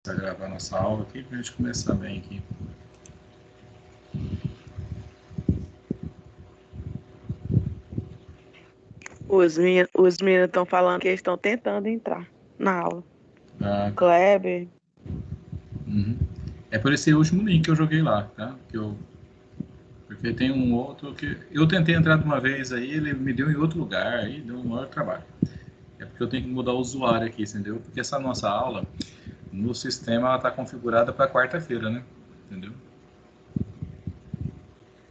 Vou gravar nossa aula aqui para a gente começar bem aqui. Os meninos estão falando que eles estão tentando entrar na aula. Kleber. É por esse último link que eu joguei lá, tá? Porque tem um outro que... Eu tentei entrar de uma vez aí, ele me deu em outro lugar, aí deu um maior trabalho. É porque eu tenho que mudar o usuário aqui, entendeu? Porque essa nossa aula, no sistema, ela está configurada para quarta-feira, né? Entendeu?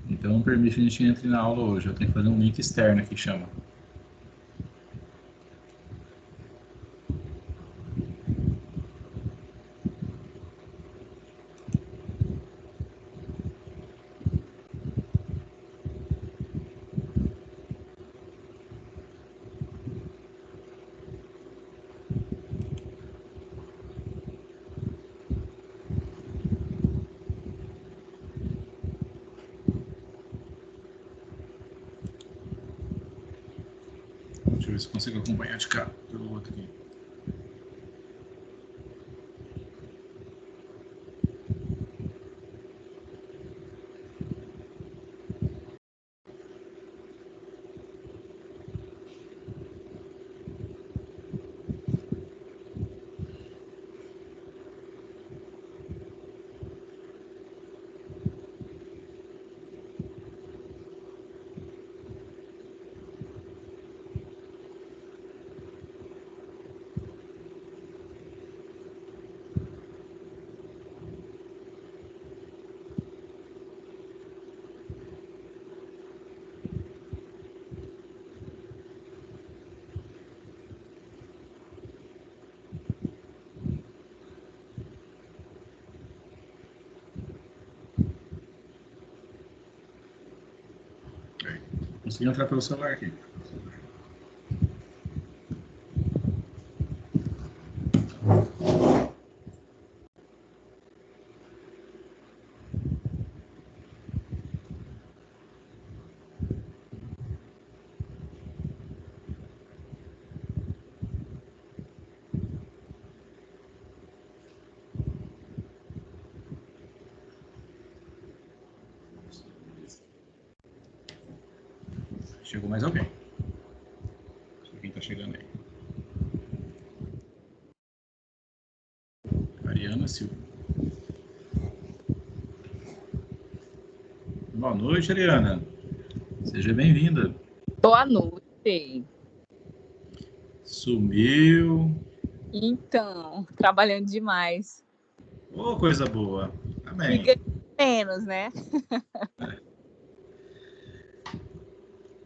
Então não permite que a gente entre na aula hoje. Eu tenho que fazer um link externo que chama. Deixa eu ver se consigo acompanhar de cá, pelo outro aqui. Consegui entrar pelo celular aqui. Chegou mais alguém. Quem está chegando aí? Ariana Silva. Boa noite, Ariana. Seja bem-vinda. Boa noite. Sumiu. Então, trabalhando demais. Ô, coisa boa. Amém. Fica menos, né?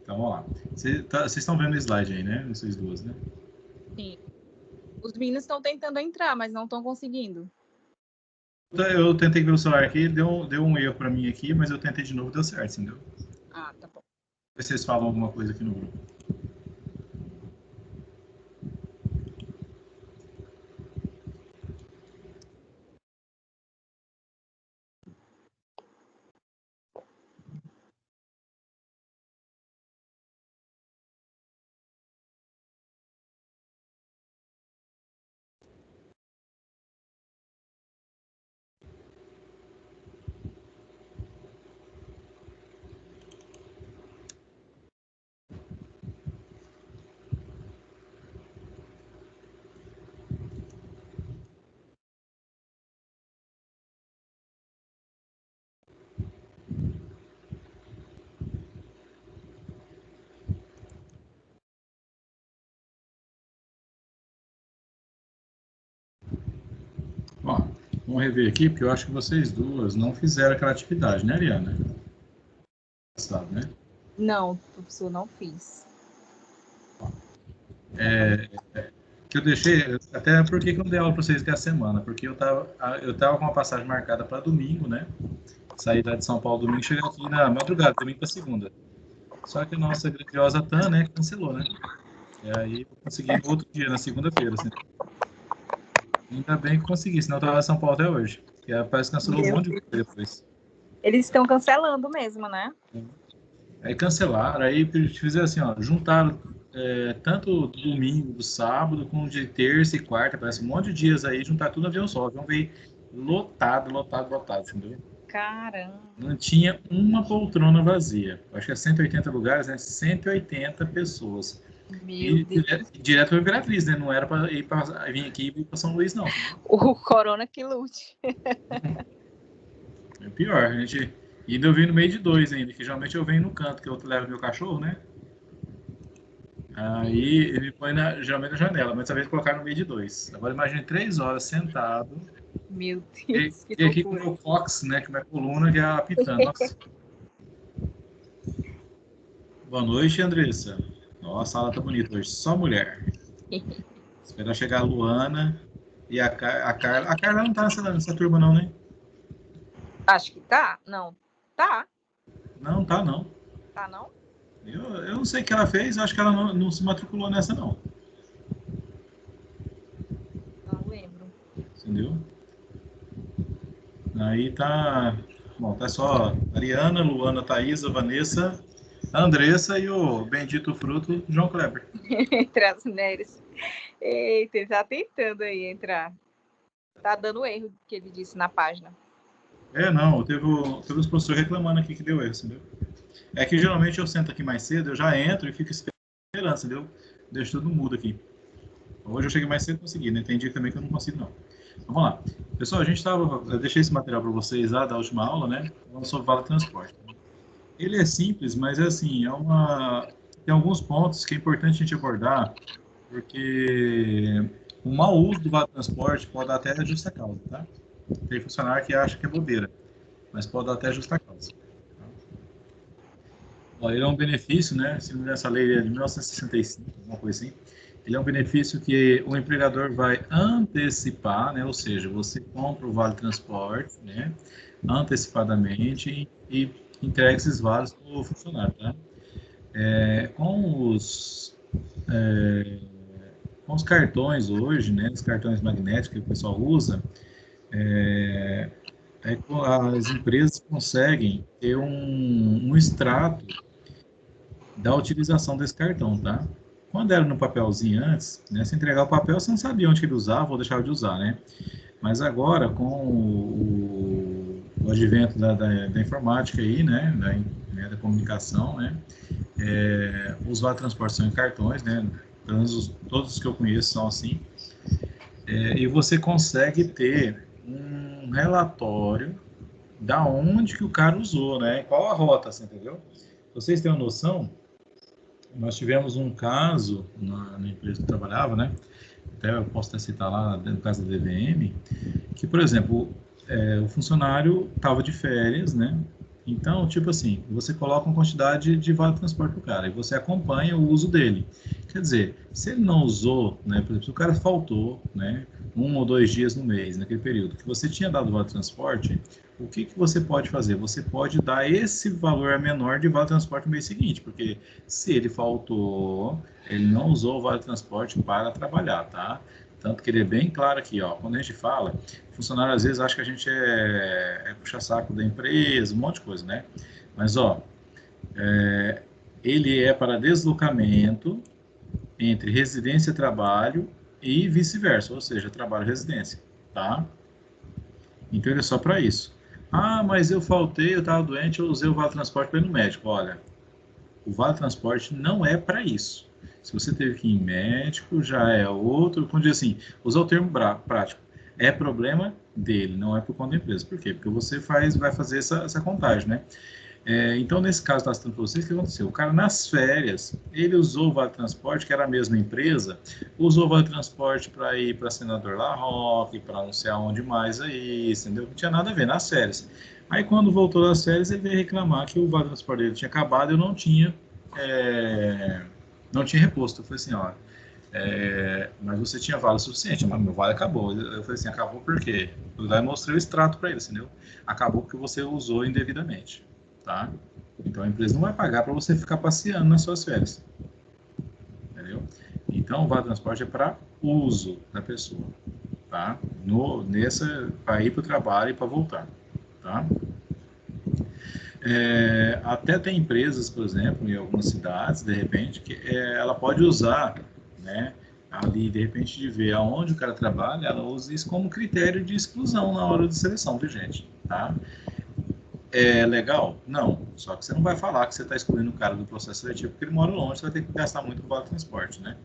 Então, vamos lá. Vocês estão vendo o slide aí, né? Vocês duas, né? Sim. Os meninos estão tentando entrar, mas não estão conseguindo. Eu tentei ver o celular aqui, deu um erro para mim aqui, mas eu tentei de novo, deu certo, entendeu? Ah, tá bom. Vocês falam alguma coisa aqui no grupo. Ó, vamos rever aqui, porque eu acho que vocês duas não fizeram aquela atividade, né, Ariana? Sabe, né? Não, professor, não fiz. Que eu deixei, até porque eu não dei aula para vocês até a semana, porque eu tava com uma passagem marcada para domingo, né? Sair lá de São Paulo domingo e chegar aqui na madrugada, domingo para segunda. Só que a nossa grandiosa TAM, né, cancelou, né? E aí eu consegui no outro dia, na segunda-feira, assim. Ainda bem que consegui, senão eu tava em São Paulo até hoje. E parece que cancelou um monte de coisa depois. Eles estão cancelando mesmo, né? Aí cancelaram, aí fizeram assim, ó, juntaram tanto do domingo, do sábado, como de terça e quarta, parece um monte de dias aí, juntar tudo no avião só. O avião veio lotado, entendeu? Caramba. Não tinha uma poltrona vazia. Acho que é 180 lugares, né? 180 pessoas. Meu Deus. Direto para Imperatriz, né? Não era para vir aqui e ir para São Luís, não. O corona que lute. É pior, a gente... E ainda eu vim no meio de dois ainda, que geralmente eu venho no canto, que eu levo meu cachorro, né? Aí ele me põe geralmente na janela, mas dessa vez colocar no meio de dois. Agora imagine 3 horas sentado. Meu Deus, que E aqui com o loucura. meu cox, né? Com a minha coluna que é apitando. Nossa. Boa noite, Andressa. Nossa, a sala tá bonita hoje. Só mulher. Esperar chegar a Luana e a Carla. A Carla não tá nessa turma, não, né? Acho que tá. Não. Tá. Não, tá, não. Tá, não? Eu não sei o que ela fez, acho que ela não se matriculou nessa, não. Não lembro. Entendeu? Aí tá. Bom, tá só Ariana, Luana, Thaisa, Vanessa, Andressa e o bendito fruto, João Kleber. Entre as mulheres. Eita, ele tá tentando aí entrar. Tá dando erro que ele disse na página. Não, teve os professores reclamando aqui que deu erro, entendeu? É que geralmente eu sento aqui mais cedo, eu já entro e fico esperando, entendeu? Deixo tudo mudo aqui. Hoje eu cheguei mais cedo e consegui, né? Tem dia também que eu não consigo, não. Vamos lá. Pessoal, eu deixei esse material para vocês lá da última aula, né? Falando sobre vale transporte. Ele é simples, mas é assim, tem alguns pontos que é importante a gente abordar, porque o mau uso do vale transporte pode dar até justa causa, tá? Tem funcionário que acha que é bobeira, mas pode dar até justa causa. Ó, ele é um benefício, né? Se não me engano, essa lei é de 1965, alguma coisa assim. Ele é um benefício que o empregador vai antecipar, né? Ou seja, você compra o vale transporte, né? Antecipadamente e entrega esses vales para o funcionário, tá? Com os cartões hoje, né? Os cartões magnéticos que o pessoal usa, as empresas conseguem ter um extrato da utilização desse cartão, tá? Quando era no papelzinho antes, né, se entregar o papel, você não sabia onde que ele usava ou deixava de usar, né? Mas agora, com o advento da informática aí, né, da comunicação, né, os vale transportes são em cartões, né, pelo menos todos os que eu conheço são assim, e você consegue ter um relatório da onde que o cara usou, né, qual a rota, assim, entendeu? Vocês têm uma noção? Nós tivemos um caso na empresa que eu trabalhava, né? Até eu posso até citar lá, no caso da DVM, que, por exemplo, o funcionário estava de férias, né? Então, tipo assim, você coloca uma quantidade de vale transporte para o cara e você acompanha o uso dele. Quer dizer, se ele não usou, né? Por exemplo, se o cara faltou, né? 1 ou 2 dias no mês, naquele período, que você tinha dado vale transporte, o que você pode fazer? Você pode dar esse valor menor de vale transporte no mês seguinte, porque se ele faltou, ele não usou o vale transporte para trabalhar, tá? Tanto que ele é bem claro aqui, ó, quando a gente fala, o funcionário às vezes acha que a gente é puxa-saco da empresa, um monte de coisa, né? Mas, ó, ele é para deslocamento entre residência e trabalho e vice-versa, ou seja, trabalho e residência, tá? Então ele é só para isso. Ah, mas eu faltei, eu estava doente, eu usei o vale transporte para ir no médico. Olha, o vale transporte não é para isso. Se você teve que ir em médico, já é outro. Quando diz assim, usar o termo prático, é problema dele, não é por conta da empresa. Por quê? Porque você vai fazer essa contagem, né? Então, nesse caso, está citando para vocês, o que aconteceu? O cara, nas férias, ele usou o Vale Transporte, que era a mesma empresa, usou o Vale Transporte para ir para Senador La Rocque, para não sei aonde mais aí, entendeu? Não tinha nada a ver, nas férias. Aí, quando voltou das férias, ele veio reclamar que o Vale Transporte dele tinha acabado e eu não tinha reposto. Eu falei assim, ó, mas você tinha vale suficiente, mas meu vale acabou. Eu falei assim, acabou por quê? Eu lá mostrei o extrato para ele, entendeu? Acabou porque você usou indevidamente. Tá? Então a empresa não vai pagar para você ficar passeando nas suas férias. Entendeu? Então o vale transporte é para uso da pessoa. Tá? Para ir para o trabalho e para voltar. Tá? Até tem empresas, por exemplo, em algumas cidades, de repente, que ela pode usar, né, ali, de repente, de ver aonde o cara trabalha, ela usa isso como critério de exclusão na hora de seleção, viu, gente? Tá? É legal? Não. Só que você não vai falar que você está excluindo o cara do processo seletivo porque ele mora longe, você vai ter que gastar muito com o vale transporte, né?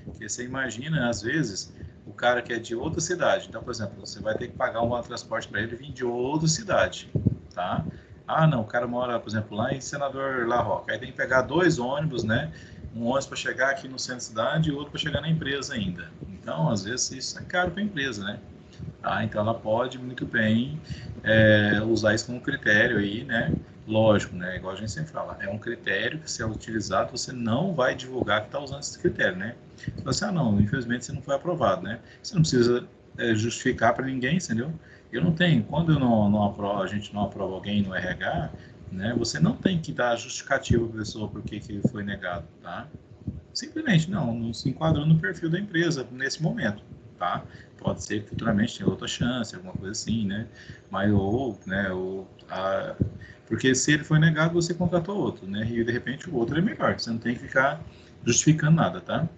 Porque você imagina, às vezes, o cara que é de outra cidade. Então, por exemplo, você vai ter que pagar um vale transporte para ele vir de outra cidade, tá? Ah, não, o cara mora, por exemplo, lá em Senador La Roca. Aí tem que pegar 2 ônibus, né? Um ônibus para chegar aqui no centro da cidade e outro para chegar na empresa ainda. Então, às vezes, isso é caro para a empresa, né? Tá? Então, ela pode muito bem usar isso como critério aí, né? Lógico, né? Igual a gente sempre fala, é um critério que, se é utilizado, você não vai divulgar que está usando esse critério, né? Você, não, infelizmente você não foi aprovado, né? Você não precisa justificar para ninguém, entendeu? Eu não tenho, quando eu não aprovo, a gente não aprova alguém no RH, né? Você não tem que dar justificativa para a pessoa por que foi negado, tá? Simplesmente não se enquadrou no perfil da empresa nesse momento, tá? Pode ser que futuramente tenha outra chance, alguma coisa assim, né? Mas porque se ele foi negado, você contratou outro, né? E de repente o outro é melhor, você não tem que ficar justificando nada, tá?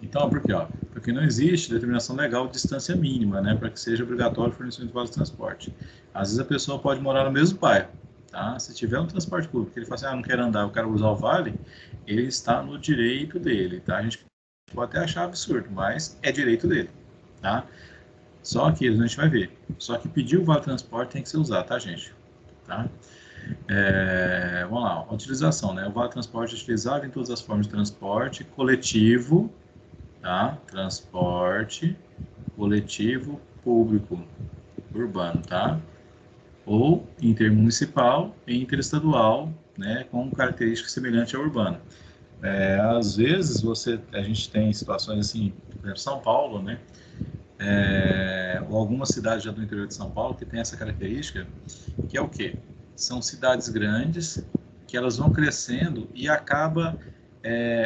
Então, por quê? Porque não existe determinação legal de distância mínima, né? Para que seja obrigatório o fornecimento de vale transporte. Às vezes a pessoa pode morar no mesmo bairro, tá? Se tiver um transporte público, ele fala assim, não quero andar, eu quero usar o vale, ele está no direito dele, tá? A gente pode até achar absurdo, mas é direito dele, tá? Só que a gente vai ver. Só que pedir o vale transporte tem que ser usado, tá, gente? Tá? Vamos lá, utilização, né? O vale transporte é utilizado em todas as formas de transporte coletivo, tá? Transporte coletivo público urbano, tá? Ou intermunicipal e interestadual, né? Com característica semelhante à urbana. Às vezes a gente tem situações assim, por exemplo, São Paulo, né? Ou algumas cidades já do interior de São Paulo que tem essa característica, que é o quê? São cidades grandes que elas vão crescendo e acaba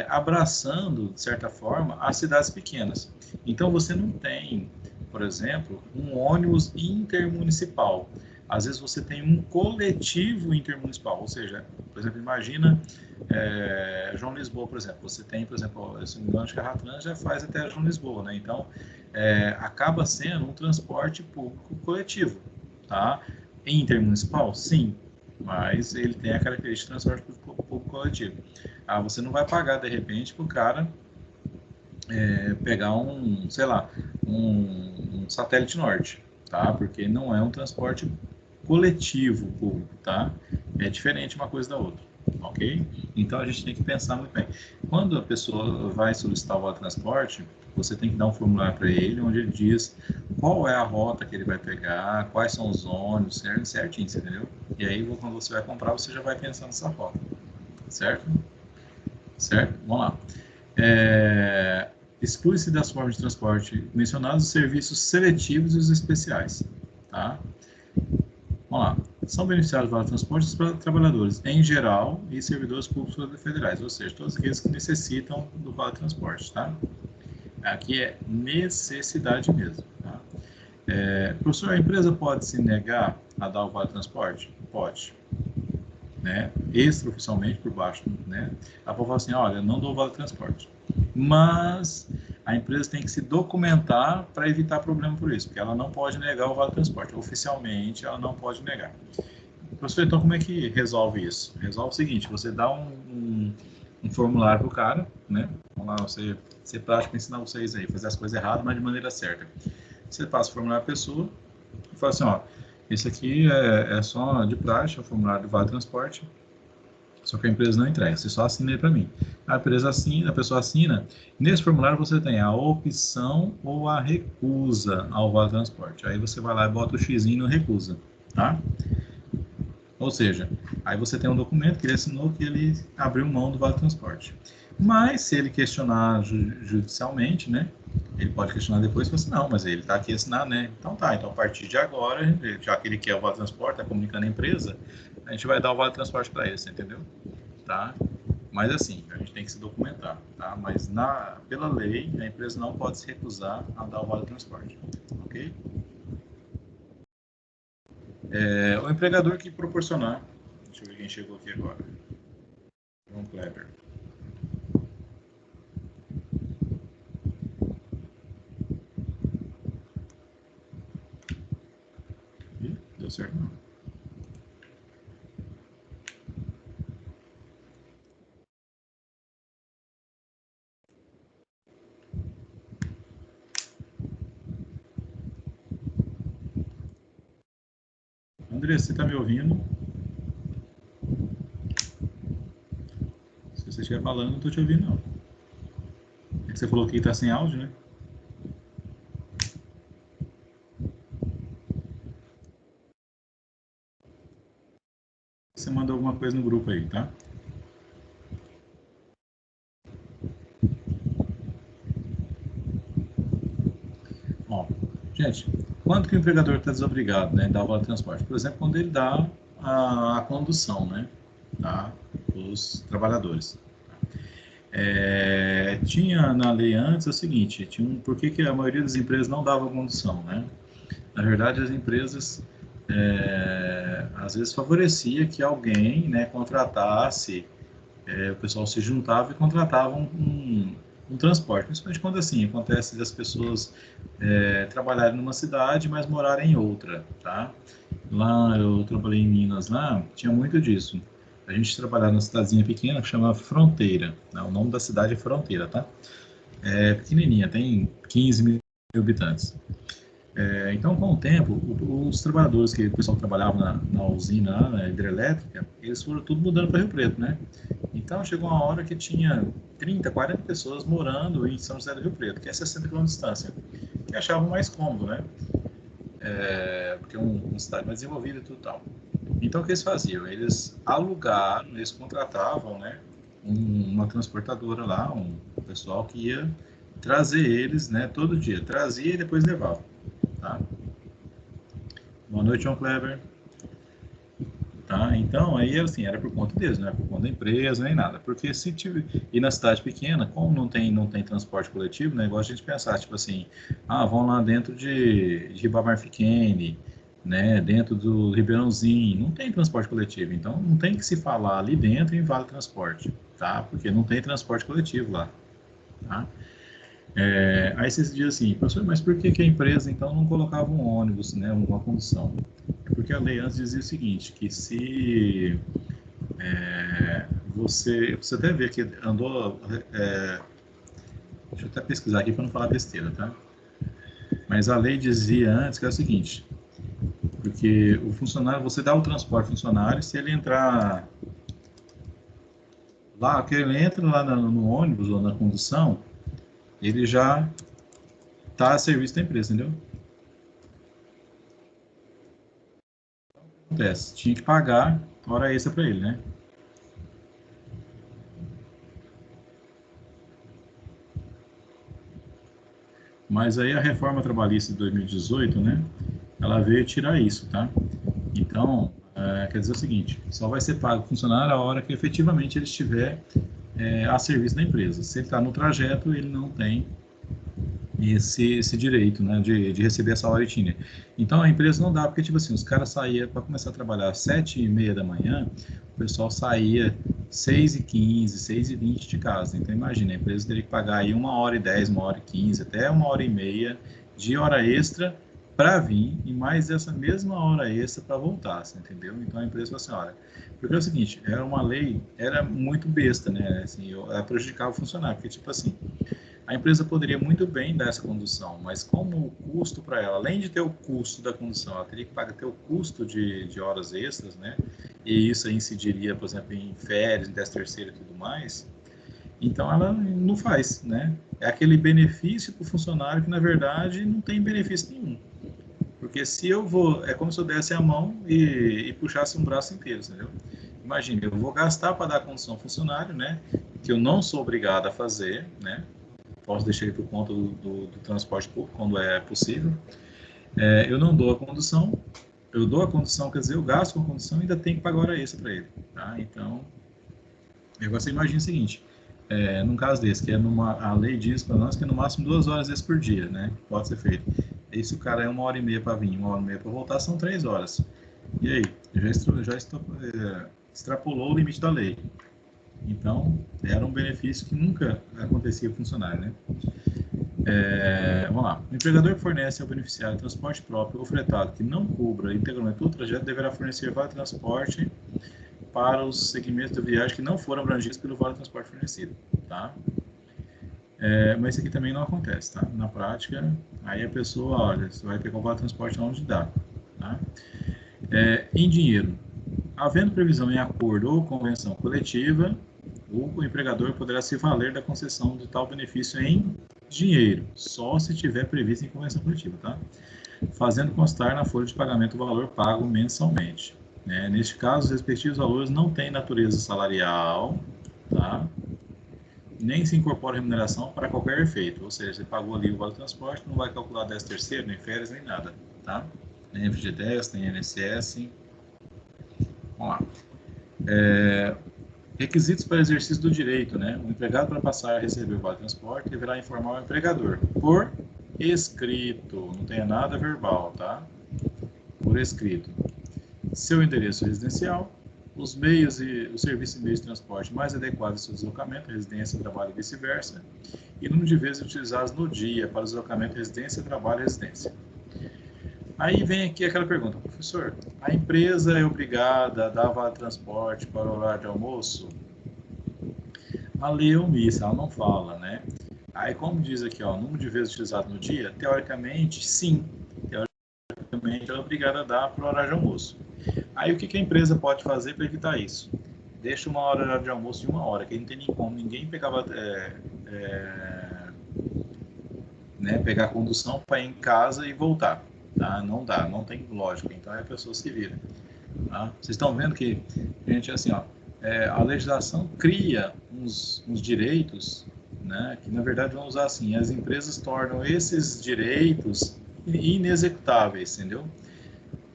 abraçando, de certa forma, as cidades pequenas. Então você não tem, por exemplo, um ônibus intermunicipal. Às vezes você tem um coletivo intermunicipal, ou seja, por exemplo, imagina João Lisboa, por exemplo. Você tem, por exemplo, se não me engano, acho que a Ratran já faz até João Lisboa, né? Então, acaba sendo um transporte público coletivo, tá? Intermunicipal, sim, mas ele tem a característica de transporte público coletivo. Você não vai pagar, de repente, para o cara pegar sei lá, um satélite norte, tá? Porque não é um transporte coletivo público, tá? É diferente uma coisa da outra, ok? Então a gente tem que pensar muito bem. Quando a pessoa vai solicitar o vale transporte, você tem que dar um formulário para ele, onde ele diz qual é a rota que ele vai pegar, quais são os ônibus, certinho, entendeu? E aí, quando você vai comprar, você já vai pensar nessa rota, certo? Certo? Vamos lá. Exclui-se das formas de transporte mencionados os serviços seletivos e os especiais, tá? Vamos lá. São beneficiados do vale transporte os trabalhadores em geral e servidores públicos federais, ou seja, todos aqueles que necessitam do vale transporte, tá? Aqui é necessidade mesmo, tá? Professor, a empresa pode se negar a dar o vale transporte? Pode, né? Extraoficialmente por baixo, né? A pessoa fala assim, olha, não dou vale transporte, mas a empresa tem que se documentar para evitar problema por isso, porque ela não pode negar o vale transporte. Oficialmente, ela não pode negar. Professor, então como é que resolve isso? Resolve o seguinte, você dá um formulário para o cara, né? Vamos lá, você ser prático para ensinar vocês aí, fazer as coisas erradas, mas de maneira certa. Você passa o formulário à pessoa e fala assim, ó, esse aqui é só de praxe, é o formulário do vale transporte, só que a empresa não entrega, você só assina ele para mim. A empresa assina, a pessoa assina. Nesse formulário você tem a opção ou a recusa ao vale transporte. Aí você vai lá e bota o xizinho no recusa, tá? Ou seja, aí você tem um documento que ele assinou que ele abriu mão do vale transporte. Mas se ele questionar judicialmente, né? Ele pode questionar depois e falar assim, não, mas ele está aqui assinado, né? Então tá, então a partir de agora, já que ele quer o vale transporte, está comunicando a empresa, a gente vai dar o vale transporte para ele, você entendeu? Tá? Mas assim, a gente tem que se documentar, tá? Mas pela lei, a empresa não pode se recusar a dar o vale transporte, ok? O empregador que proporcionar. Deixa eu ver quem chegou aqui agora. João Kleber. Ih, deu certo não. André, você está me ouvindo? Se você estiver falando, não estou te ouvindo, não. É que você falou que está sem áudio, né? Você manda alguma coisa no grupo aí, tá? Ó, gente, quando que o empregador está desobrigado, né, da aula de transporte? Por exemplo, quando ele dá a condução, né, tá, os trabalhadores. Tinha na lei antes o seguinte, por que a maioria das empresas não dava condução, né? Na verdade, as empresas às vezes favorecia que alguém, né, contratasse, o pessoal se juntava e contratava um transporte, principalmente quando assim acontece das pessoas trabalharem numa cidade, mas morarem em outra, tá? Lá eu trabalhei em Minas, lá tinha muito disso. A gente trabalhava numa cidadezinha pequena que chama Fronteira, né? O nome da cidade é Fronteira, tá? É pequenininha, tem 15 mil habitantes. Então, com o tempo, os trabalhadores que o pessoal trabalhava na usina na hidrelétrica, eles foram tudo mudando para Rio Preto, né? Então, chegou uma hora que tinha 30, 40 pessoas morando em São José do Rio Preto, que é 60 km de distância, que achavam mais cômodo, né? Porque é uma cidade mais desenvolvida e tudo tal. Então, o que eles faziam? Eles alugaram, eles contratavam, né? Uma transportadora lá, um pessoal que ia trazer eles, né? Todo dia. Trazia e depois levava. Tá? Boa noite, João Kleber. Tá? Então, aí assim, era por conta deles, não era por conta da empresa, nem nada. Porque se tiver... E na cidade pequena, como não tem transporte coletivo, né? Igual a gente pensar, tipo assim, vão lá dentro de Ribamar Fiquene, né? Dentro do Ribeirãozinho, não tem transporte coletivo. Então, não tem que se falar ali dentro em Vale Transporte, tá? Porque não tem transporte coletivo lá, tá? Aí vocês dizem assim, professor, mas por que a empresa então não colocava um ônibus, né, uma condução? É porque a lei antes dizia o seguinte, que se você até vê que andou, deixa eu até pesquisar aqui para não falar besteira, tá? Mas a lei dizia antes que é o seguinte, porque o funcionário, você dá o transporte ao funcionário, se ele entrar lá, que ele entra lá no ônibus ou na condução, ele já está a serviço da empresa, entendeu? Acontece, tinha que pagar hora extra para ele, né? Mas aí a reforma trabalhista de 2018, né? Ela veio tirar isso, tá? Então, quer dizer o seguinte, só vai ser pago o funcionário a hora que efetivamente ele estiver a serviço da empresa. Se ele está no trajeto, ele não tem esse direito, né, de receber essa hora etília. Então, a empresa não dá, porque, tipo assim, os caras saíam para começar a trabalhar às 7h30 da manhã, o pessoal saía 6h15, 6h20 de casa. Então, imagina, a empresa teria que pagar aí 1h10, 1h15, até 1h30 de hora extra para vir e mais essa mesma hora extra para voltar, você entendeu? Então, a empresa falou assim, olha, porque é o seguinte, era uma lei, era muito besta, né, assim, prejudicava o funcionário, porque, tipo assim, a empresa poderia muito bem dar essa condução, mas como o custo para ela, além de ter o custo da condução, ela teria que pagar ter o custo de horas extras, né? E isso aí incidiria, por exemplo, em férias, em 13º e tudo mais. Então ela não faz, né? É aquele benefício para o funcionário que na verdade não tem benefício nenhum. Porque se eu vou, é como se eu desse a mão e puxasse um braço inteiro, entendeu? Imagina, eu vou gastar para dar a condução ao funcionário, né? Que eu não sou obrigado a fazer, né? Posso deixar ele por conta do transporte público, quando é possível. Eu não dou a condução, eu dou a condução, quer dizer, eu gasto com a condução e ainda tenho que pagar hora extra para ele. Tá? Então, agora você imagina o seguinte, num caso desse, que a lei diz para nós que é no máximo 2 horas extras por dia, né? Pode ser feito. E se o cara é 1h30 para vir, 1h30 para voltar, são 3 horas. E aí? Já extrapolou o limite da lei. Então, era um benefício que nunca acontecia com o funcionário, né? Vamos lá. O empregador que fornece ao beneficiário transporte próprio ou fretado que não cubra integralmente o trajeto deverá fornecer vale transporte para os segmentos da viagem que não foram abrangidos pelo vale transporte fornecido, tá? Mas isso aqui também não acontece, tá? Na prática, aí a pessoa, olha, você vai pegar o vale transporte onde dá, tá? Em dinheiro, havendo previsão em acordo ou convenção coletiva, o empregador poderá se valer da concessão de tal benefício em dinheiro, só se tiver previsto em convenção coletiva, tá? Fazendo constar na folha de pagamento o valor pago mensalmente. Neste caso, os respectivos valores não têm natureza salarial, tá? Nem se incorpora remuneração para qualquer efeito, ou seja, você pagou ali o vale transporte, não vai calcular 13º, nem férias, nem nada, tá? Nem FGTS, nem INSS. Vamos lá. Requisitos para exercício do direito, né? O empregado, para passar a receber o vale transporte, deverá informar o empregador por escrito, não tenha nada verbal, tá? Por escrito. Seu endereço residencial, os meios e os serviços e meios de transporte mais adequados ao seu deslocamento, residência, trabalho e vice-versa, e número de vezes utilizados no dia para o deslocamento, residência, trabalho e residência. Aí vem aqui aquela pergunta, professor, a empresa é obrigada a dar vale transporte para o horário de almoço? A lei é omissa, ela não fala, né? Aí, como diz aqui, ó, número de vezes utilizado no dia, teoricamente, sim. Teoricamente, ela é obrigada a dar para o horário de almoço. Aí, o que a empresa pode fazer para evitar isso? Deixa uma hora de almoço de 1 hora, que não tem nem como ninguém pegava, pegar a condução para ir em casa e voltar. Tá? Não dá, não tem lógica. Então, a pessoa se vira. Tá? Vocês estão vendo que, gente, assim, ó, a legislação cria uns direitos, né, que na verdade vão usar assim, as empresas tornam esses direitos inexecutáveis, entendeu?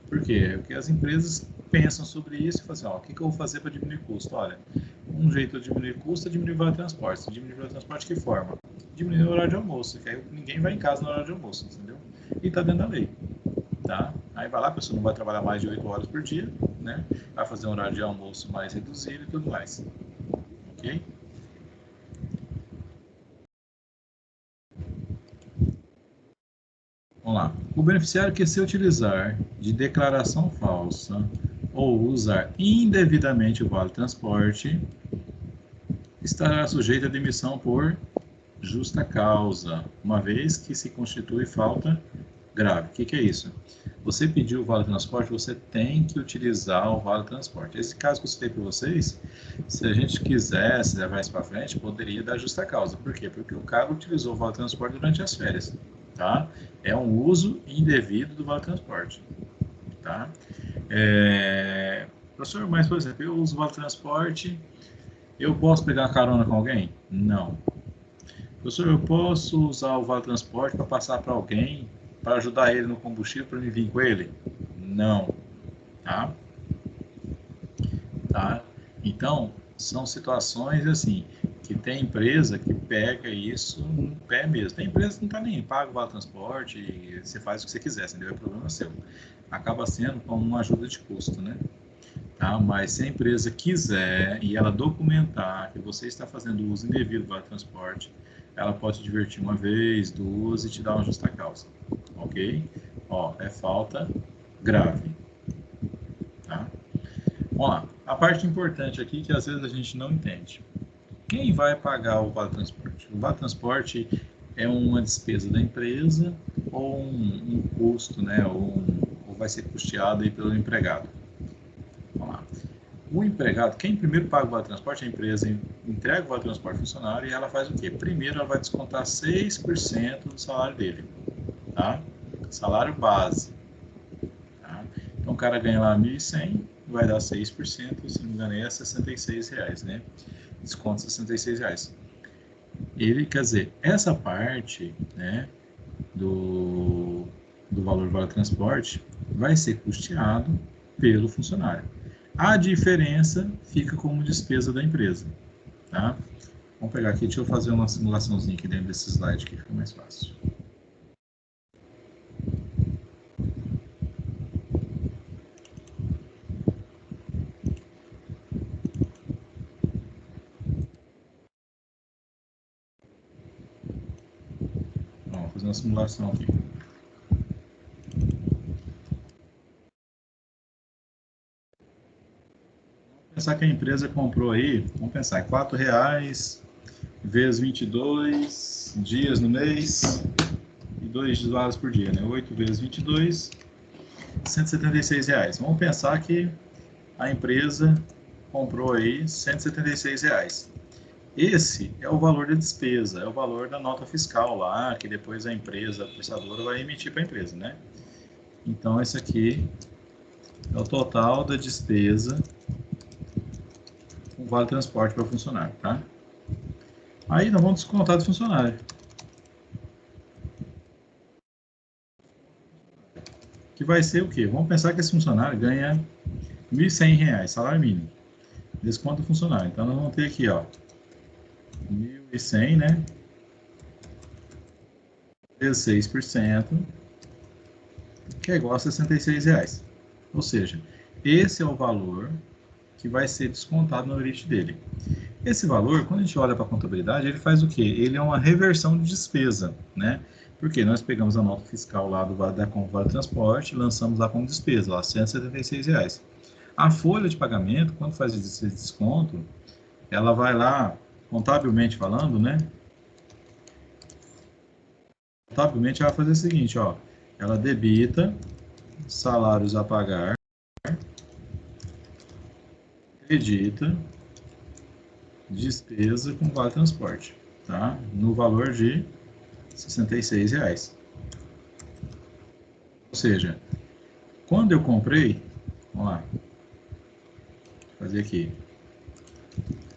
Por quê? Porque as empresas pensam sobre isso e falam assim, ó, o que eu vou fazer para diminuir custo? Olha, um jeito de diminuir custo é diminuir o vale transporte. Diminuir o vale transporte de que forma? Diminuir o horário de almoço, que aí ninguém vai em casa no horário de almoço, entendeu? E está dentro da lei. Tá? Aí vai lá, a pessoa não vai trabalhar mais de 8 horas por dia, né? Vai fazer um horário de almoço mais reduzido e tudo mais. Ok? Vamos lá. O beneficiário que se utilizar de declaração falsa ou usar indevidamente o vale transporte estará sujeito à demissão por justa causa, uma vez que se constitui falta grave. O que é isso? Você pediu o vale transporte, você tem que utilizar o vale transporte. Esse caso que eu citei para vocês, se a gente quisesse levar isso para frente, poderia dar justa causa. Por quê? Porque o cara utilizou o vale transporte durante as férias, tá? É um uso indevido do vale transporte, tá? Professor, mas, por exemplo, eu uso o vale transporte, eu posso pegar carona com alguém? Não. Professor, eu posso usar o vale transporte para passar para alguém, para ajudar ele no combustível, para me vir com ele? Não. Tá? Então, são situações assim, que tem empresa que pega isso no pé mesmo. Tem empresa que não está nem paga o vale transporte e você faz o que você quiser, entendeu? É problema seu. Acaba sendo como uma ajuda de custo, né? Tá? Mas se a empresa quiser e ela documentar que você está fazendo uso indevido do vale transporte, ela pode te divertir 1 vez, 2 e te dar uma justa causa, ok? Ó, é falta grave, tá? Vamos lá. A parte importante aqui que às vezes a gente não entende. Quem vai pagar o vale transporte? O vale transporte é uma despesa da empresa ou um custo, né? Ou vai ser custeado aí pelo empregado? Vamos lá. O empregado, quem primeiro paga o vale transporte, a empresa entrega o vale transporte ao funcionário e ela faz o quê? Primeiro ela vai descontar 6% do salário dele, tá? Salário base. Tá? Então o cara ganha lá 1.100, vai dar 6%, se não me engano é R$66, né? Desconto R$66. Ele, quer dizer, essa parte, né, do valor do vale transporte vai ser custeado pelo funcionário. A diferença fica como despesa da empresa, tá? Vamos pegar aqui, deixa eu fazer uma simulaçãozinha aqui dentro desse slide que fica mais fácil. fazer uma simulação aqui. Vamos pensar que a empresa comprou aí, vamos pensar, R$4 vezes 22 dias no mês e 2 usuários por dia, né? 8 vezes 22, R$176. Vamos pensar que a empresa comprou aí R$176. Esse é o valor da despesa, é o valor da nota fiscal lá, que depois a empresa, a prestadora, vai emitir para a empresa, né? Então, esse aqui é o total da despesa com vale transporte para o funcionário, tá? Aí nós vamos descontar do funcionário. Que vai ser o quê? Vamos pensar que esse funcionário ganha R$1.100, salário mínimo. Desconto do funcionário. Então, nós vamos ter aqui, ó, 1.100, né? 16%, que é igual a R$66. Ou seja, esse é o valor que vai ser descontado no limite dele. Esse valor, quando a gente olha para a contabilidade, ele faz o quê? Ele é uma reversão de despesa, né? Porque nós pegamos a nota fiscal lá da Vale Transporte, lançamos lá como despesa, lá R$176. A folha de pagamento, quando faz esse desconto, ela vai lá, contabilmente falando, né? Contabilmente ela vai fazer o seguinte, ó. Ela debita salários a pagar, credita despesa com vale transporte, tá? No valor de R$66. Ou seja, quando eu comprei, vamos lá, vou fazer aqui,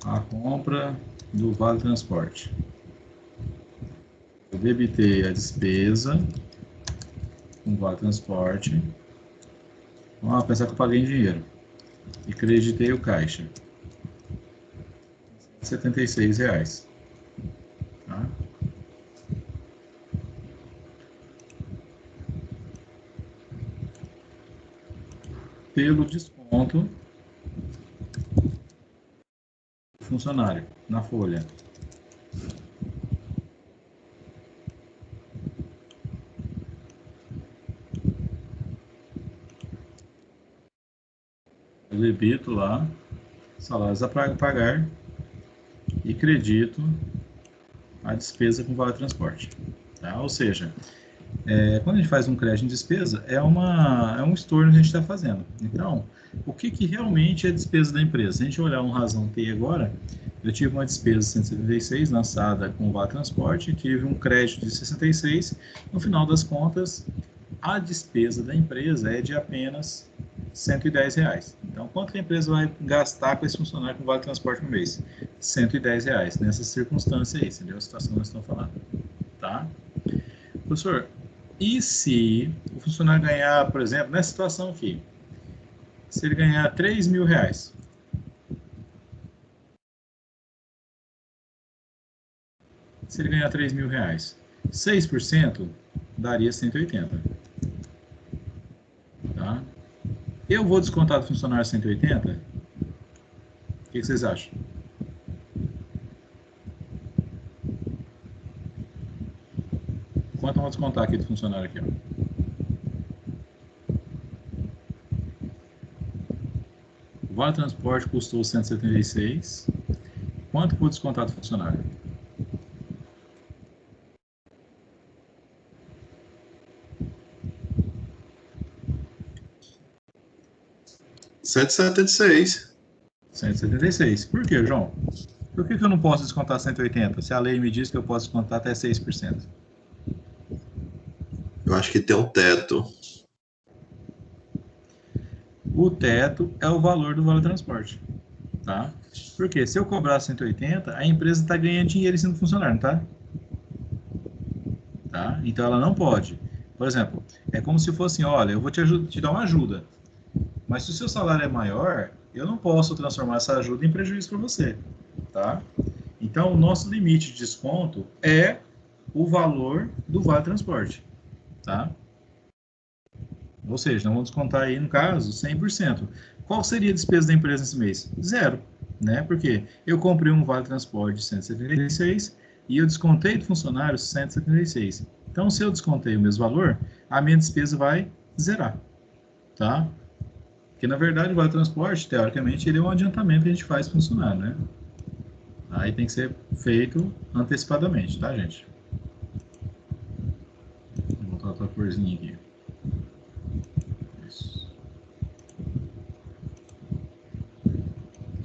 a compra do vale transporte. Eu debitei a despesa com vale transporte. Vamos pensar que eu paguei em dinheiro. E creditei o caixa. R$76. Tá? Pelo desconto do funcionário na folha. Eu debito lá salários a pagar e credito a despesa com vale transporte. Tá? Ou seja, quando a gente faz um crédito em despesa, é um estorno que a gente está fazendo. Então, o que realmente é despesa da empresa? Se a gente olhar um razão T agora, eu tive uma despesa de 176 lançada com vale transporte, tive um crédito de 66, no final das contas, a despesa da empresa é de apenas R$110. Então, quanto a empresa vai gastar com esse funcionário com vale transporte no mês? R$110, nessa circunstância aí, entendeu? A situação que nós estamos falando, tá? Professor, e se o funcionário ganhar, por exemplo, nessa situação aqui, se ele ganhar R$3.000, se ele ganhar R$3.000, 6% daria 180. Tá? Eu vou descontar do funcionário 180? O que vocês acham? Quanto eu vou descontar aqui do funcionário aqui, ó? O vale transporte custou 176. Quanto eu vou descontar do funcionário? R$176. 176. Por quê, João? Por que eu não posso descontar 180? Se a lei me diz que eu posso descontar até 6%. Eu acho que tem um teto. O teto é o valor do vale transporte, tá? Porque se eu cobrar 180, a empresa está ganhando dinheiro em cima do funcionário, tá? Tá? Então ela não pode. Por exemplo, é como se fosse assim, olha, eu vou te dar uma ajuda, mas se o seu salário é maior, eu não posso transformar essa ajuda em prejuízo para você, tá? Então, o nosso limite de desconto é o valor do vale transporte, tá? Ou seja, nós vamos descontar aí, no caso, 100%. Qual seria a despesa da empresa nesse mês? Zero, né? Porque eu comprei um vale transporte de 176 e eu descontei do funcionário 176. Então, se eu descontei o mesmo valor, a minha despesa vai zerar, tá? Porque, na verdade, o vale transporte, teoricamente, ele é um adiantamento que a gente faz funcionar, né? Aí tem que ser feito antecipadamente, tá, gente? Vou botar outra corzinha aqui. Isso.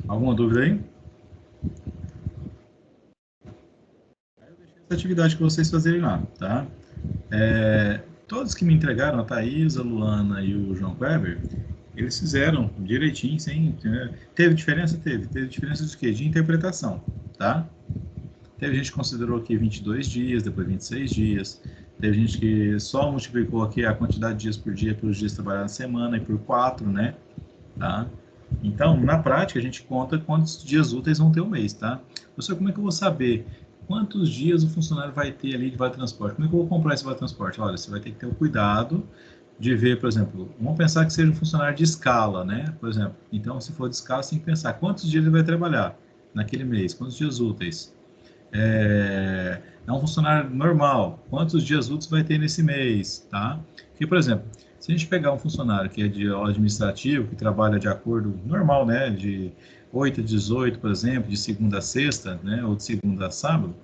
Alguma dúvida aí? Eu deixei essa atividade que vocês fazerem lá, tá? Todos que me entregaram, a Thaís, a Luana e o João Kleber, eles fizeram direitinho, sem... Teve diferença? Teve. Teve diferença de quê? De interpretação, tá? Teve gente que considerou aqui 22 dias, depois 26 dias. Teve gente que só multiplicou aqui a quantidade de dias por dia pelos dias trabalhados na semana e por 4, né? Tá? Então, na prática, a gente conta quantos dias úteis vão ter o mês, tá? Professor, como é que eu vou saber quantos dias o funcionário vai ter ali de vale transporte? Como é que eu vou comprar esse vale transporte? Olha, você vai ter que ter o cuidado de ver, por exemplo, vamos pensar que seja um funcionário de escala, né? Por exemplo, então, se for de escala, você tem que pensar quantos dias ele vai trabalhar naquele mês, quantos dias úteis. É um funcionário normal, quantos dias úteis vai ter nesse mês, tá? Porque, por exemplo, se a gente pegar um funcionário que é de administrativo, que trabalha de acordo normal, né, de 8 a 18, por exemplo, de segunda a sexta, né, ou de segunda a sábado,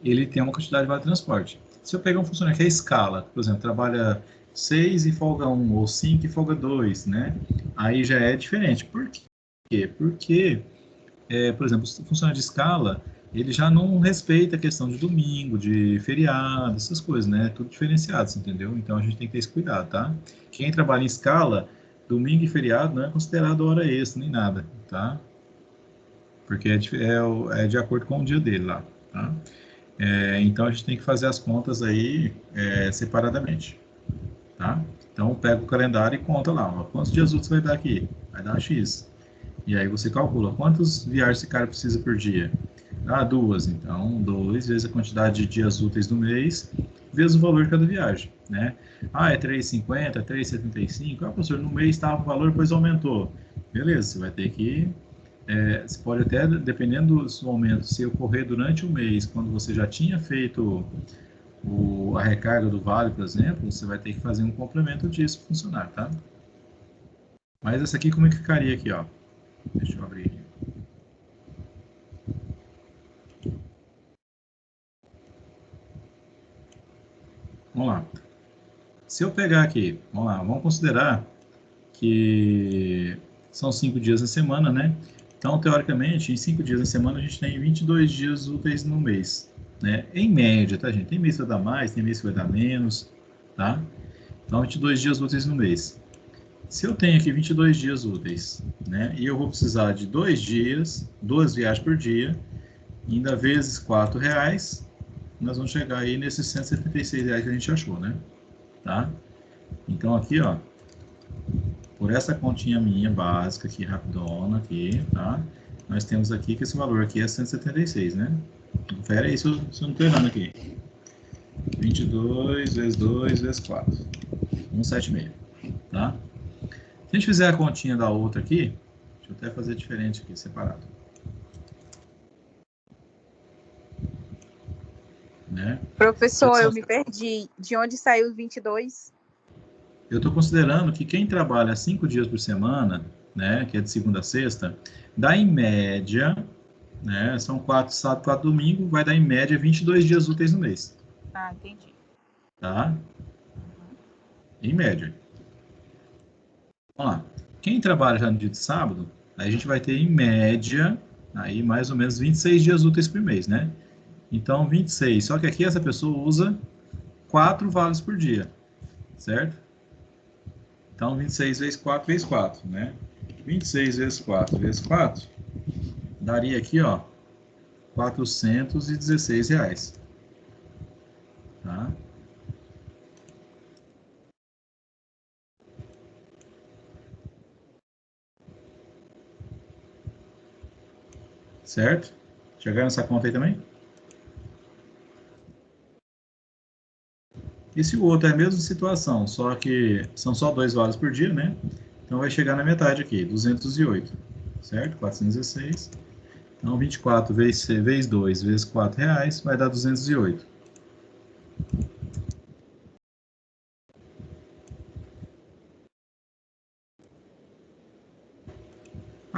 ele tem uma quantidade de vale transporte. Se eu pegar um funcionário que é escala, por exemplo, trabalha 6 e folga 1, ou 5 e folga 2, né, aí já é diferente. Por quê? Porque, por exemplo, o funcionário de escala, ele já não respeita a questão de domingo, de feriado, essas coisas, né? Tudo diferenciado, entendeu? Então a gente tem que ter esse cuidado, tá? Quem trabalha em escala, domingo e feriado não é considerado hora extra nem nada, tá? Porque é de acordo com o dia dele lá, tá? Então a gente tem que fazer as contas aí separadamente, tá? Então pega o calendário e conta lá, ó, quantos dias úteis vai dar aqui? Vai dar X. E aí você calcula quantas viagens esse cara precisa por dia. Ah, 2. Então, 2 vezes a quantidade de dias úteis do mês, vezes o valor de cada viagem, né? Ah, é 3,50, 3,75. Ah, professor, no mês estava o valor, depois aumentou. Beleza, você vai ter que... você pode até, dependendo dos momentos, se ocorrer durante o mês, quando você já tinha feito a recarga do vale, por exemplo, você vai ter que fazer um complemento disso funcionar, tá? Mas essa aqui, como é que ficaria aqui, ó? Deixa eu abrir aqui. Vamos lá. Se eu pegar aqui, vamos lá, vamos considerar que são 5 dias na semana, né? Então, teoricamente, em 5 dias na semana, a gente tem 22 dias úteis no mês, né? Em média, tá, gente? Tem mês que vai dar mais, tem mês que vai dar menos, tá? Então, 22 dias úteis no mês. Se eu tenho aqui 22 dias úteis, né? E eu vou precisar de 2 dias, 2 viagens por dia, ainda vezes R$4, nós vamos chegar aí nesses R$176 que a gente achou, né? Tá? Então aqui, ó, por essa continha minha básica aqui, rapidona aqui, tá? Nós temos aqui que esse valor aqui é 176, né? Confere aí se eu não estou errando aqui. 22 vezes 2 vezes 4. 176, tá? Se a gente fizer a continha da outra aqui, deixa eu até fazer diferente aqui, separado. Né? Professor, eu me perdi. De onde saiu 22? Eu estou considerando que quem trabalha 5 dias por semana, né, que é de segunda a sexta, dá em média, né, são 4 sábado, 4 domingo, vai dar em média 22 dias úteis no mês. Ah, entendi. Tá? Em média. Vamos lá. Quem trabalha já no dia de sábado, aí a gente vai ter em média, aí mais ou menos 26 dias úteis por mês, né? Então, 26. Só que aqui essa pessoa usa 4 vales por dia, certo? Então, 26 vezes 4 vezes 4, né? 26 vezes 4 vezes 4 daria aqui, ó, R$416. Tá? Certo? Chegaram nessa conta aí também? E se o outro é a mesma situação, só que são só 2 vales por dia, né? Então vai chegar na metade aqui, 208, certo? 416. Então 24 vezes 2 vezes R$4 vai dar 208.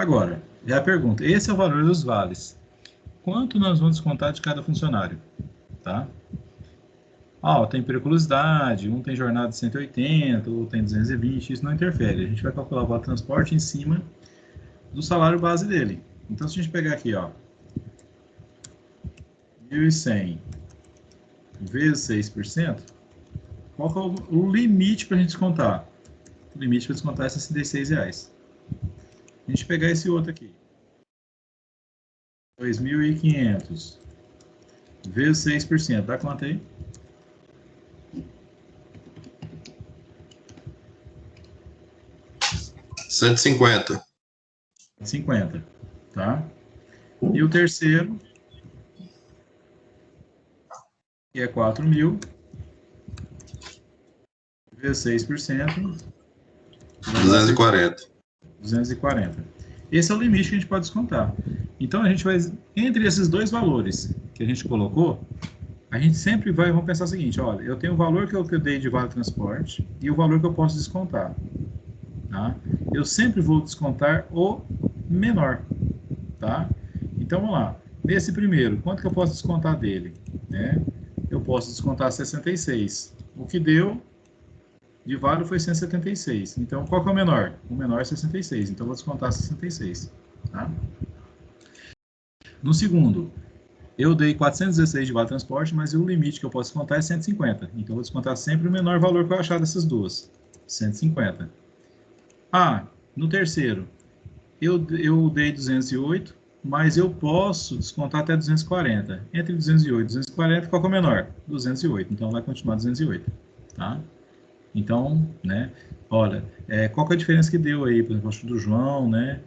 Agora, é a pergunta, esse é o valor dos vales. Quanto nós vamos descontar de cada funcionário? Tá? Tem periculosidade, um tem jornada de 180, outro tem 220, isso não interfere. A gente vai calcular o vale transporte em cima do salário base dele. Então, se a gente pegar aqui, 1.100 vezes 6%, qual que é o limite para a gente descontar? O limite para descontar é R$ 66. A gente pegar esse outro aqui, 2.500 vezes 6%, dá quanto aí? 150. 50, tá? E o terceiro, que é 4.000 vezes 6%, 240. 240. Esse é o limite que a gente pode descontar. Então, a gente vai, entre esses dois valores que a gente colocou, a gente sempre vamos pensar o seguinte, olha, eu tenho o valor que eu dei de vale transporte e o valor que eu posso descontar. Tá? Eu sempre vou descontar o menor. Tá? Então, vamos lá. Nesse primeiro, quanto que eu posso descontar dele? Né? Eu posso descontar 66. O que deu de vale foi 176. Então, qual que é o menor? O menor é 66. Então, eu vou descontar 66. Tá? No segundo, eu dei 416 de vale transporte, mas o limite que eu posso descontar é 150. Então, eu vou descontar sempre o menor valor que eu achar dessas duas. 150. No terceiro, eu dei 208, mas eu posso descontar até 240. Entre 208 e 240, qual que é o menor? 208. Então, vai continuar 208. Tá? Então, né? Olha, qual que é a diferença que deu aí, por exemplo, do João, né?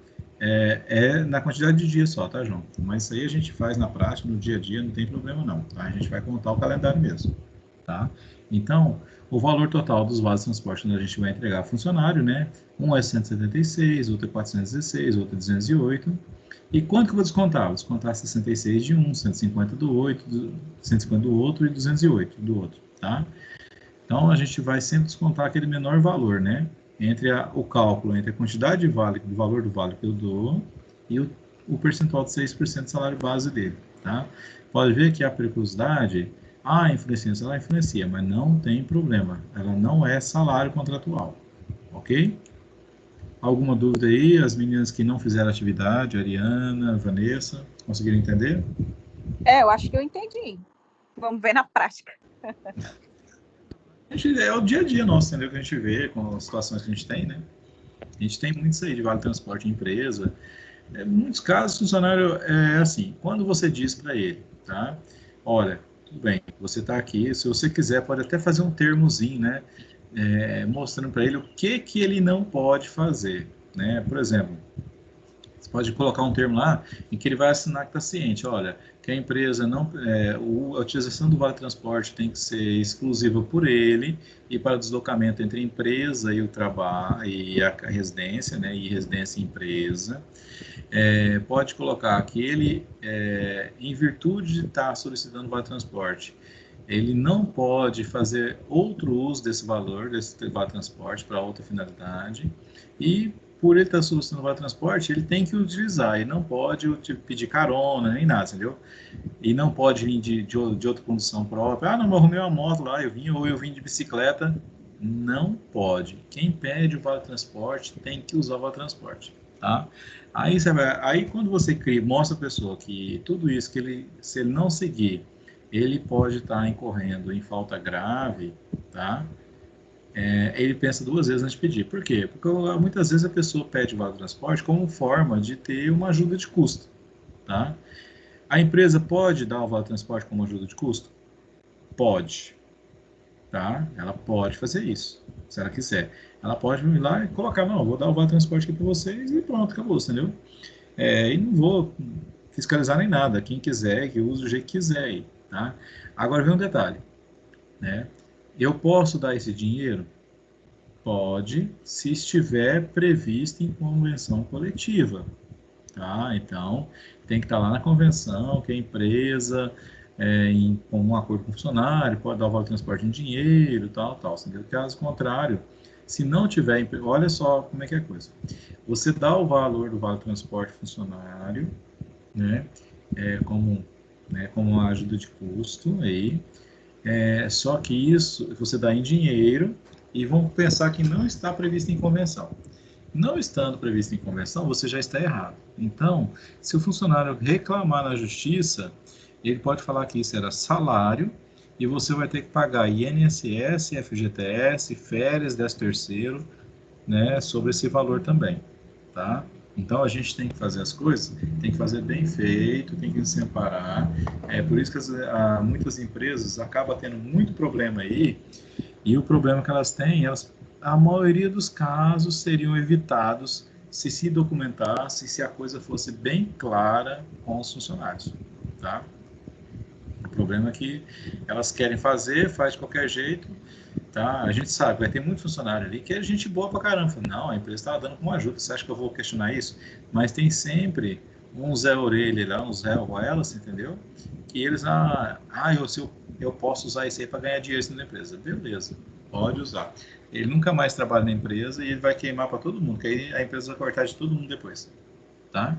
Na quantidade de dias só, tá, João? Mas isso aí a gente faz na prática, no dia a dia, não tem problema não, tá? A gente vai contar o calendário mesmo, tá? Então, o valor total dos vales de transporte que a gente vai entregar ao funcionário, né? Um é 176, outro é 416, outro é 208. E quanto que eu vou descontar? Vou descontar 66 de um, 150 do outro, 150 do outro e 208 do outro, tá? Então, a gente vai sempre descontar aquele menor valor, né? Entre o cálculo, entre a quantidade de vale, do valor do vale que eu dou e o percentual de 6% do salário base dele, tá? Pode ver que a periculosidade, influencia, ela influencia, mas não tem problema. Ela não é salário contratual, ok? Alguma dúvida aí? As meninas que não fizeram atividade, Ariana, Vanessa, conseguiram entender? Eu acho que eu entendi. Vamos ver na prática. É o dia a dia nosso, entendeu? Que a gente vê com as situações que a gente tem, né? A gente tem muito isso aí de vale transporte em empresa. Em muitos casos, o funcionário é assim, quando você diz para ele, tá? Olha, tudo bem, você está aqui, se você quiser, pode até fazer um termozinho, né? Mostrando para ele o que ele não pode fazer, né? Por exemplo, você pode colocar um termo lá em que ele vai assinar que está ciente, olha, que a empresa não, a utilização do vale transporte tem que ser exclusiva por ele e para o deslocamento entre a empresa e o trabalho e a residência, né, e residência e empresa. Pode colocar que ele, em virtude de estar solicitando vale transporte, ele não pode fazer outro uso desse valor, desse vale transporte para outra finalidade e por ele estar solicitando vale transporte, ele tem que utilizar, ele não pode pedir carona, nem nada, entendeu? E não pode vir de outra condução própria. Não, eu arrumei uma moto lá, ou eu vim de bicicleta. Não pode. Quem pede o vale transporte tem que usar o vale transporte, tá? Aí quando você mostra a pessoa que tudo isso, se ele não seguir, ele pode estar incorrendo em falta grave, tá? Ele pensa duas vezes antes de pedir. Por quê? Porque muitas vezes a pessoa pede o vale transporte como forma de ter uma ajuda de custo, tá? A empresa pode dar o vale transporte como ajuda de custo? Pode, tá? Ela pode fazer isso, se ela quiser. Ela pode ir lá e colocar, não, vou dar o vale transporte aqui para vocês e pronto, acabou, entendeu? E não vou fiscalizar nem nada. Quem quiser, que use do jeito que quiser aí, tá? Agora vem um detalhe, né? Eu posso dar esse dinheiro? Pode, se estiver previsto em convenção coletiva, tá? Então, tem que estar lá na convenção que a empresa, com um acordo com o funcionário, pode dar o vale transporte em dinheiro, tal. Entendeu? Caso contrário, Se não tiver, olha só como é que é a coisa. Você dá o valor do vale transporte funcionário, né, como uma ajuda de custo aí, só que isso você dá em dinheiro e vamos pensar que não está previsto em convenção. Não estando previsto em convenção, você já está errado. Então, se o funcionário reclamar na justiça, ele pode falar que isso era salário e você vai ter que pagar INSS, FGTS, férias, 13º, né, sobre esse valor também, tá? Então, a gente tem que fazer as coisas, tem que fazer bem feito, tem que se amparar. É por isso que muitas empresas acabam tendo muito problema aí, e o problema que elas têm, a maioria dos casos seriam evitados se documentasse, se a coisa fosse bem clara com os funcionários, tá? O problema é que elas querem fazer, faz de qualquer jeito, tá? A gente sabe, vai ter muito funcionário ali que é gente boa pra caramba. Não, a empresa está dando como ajuda, você acha que eu vou questionar isso? Mas tem sempre um Zé Orelha lá, um Zé Ruelas, entendeu? Que eles, eu posso usar isso aí para ganhar dinheiro na empresa. Beleza, pode usar. Ele nunca mais trabalha na empresa e ele vai queimar para todo mundo, que aí a empresa vai cortar de todo mundo depois, tá?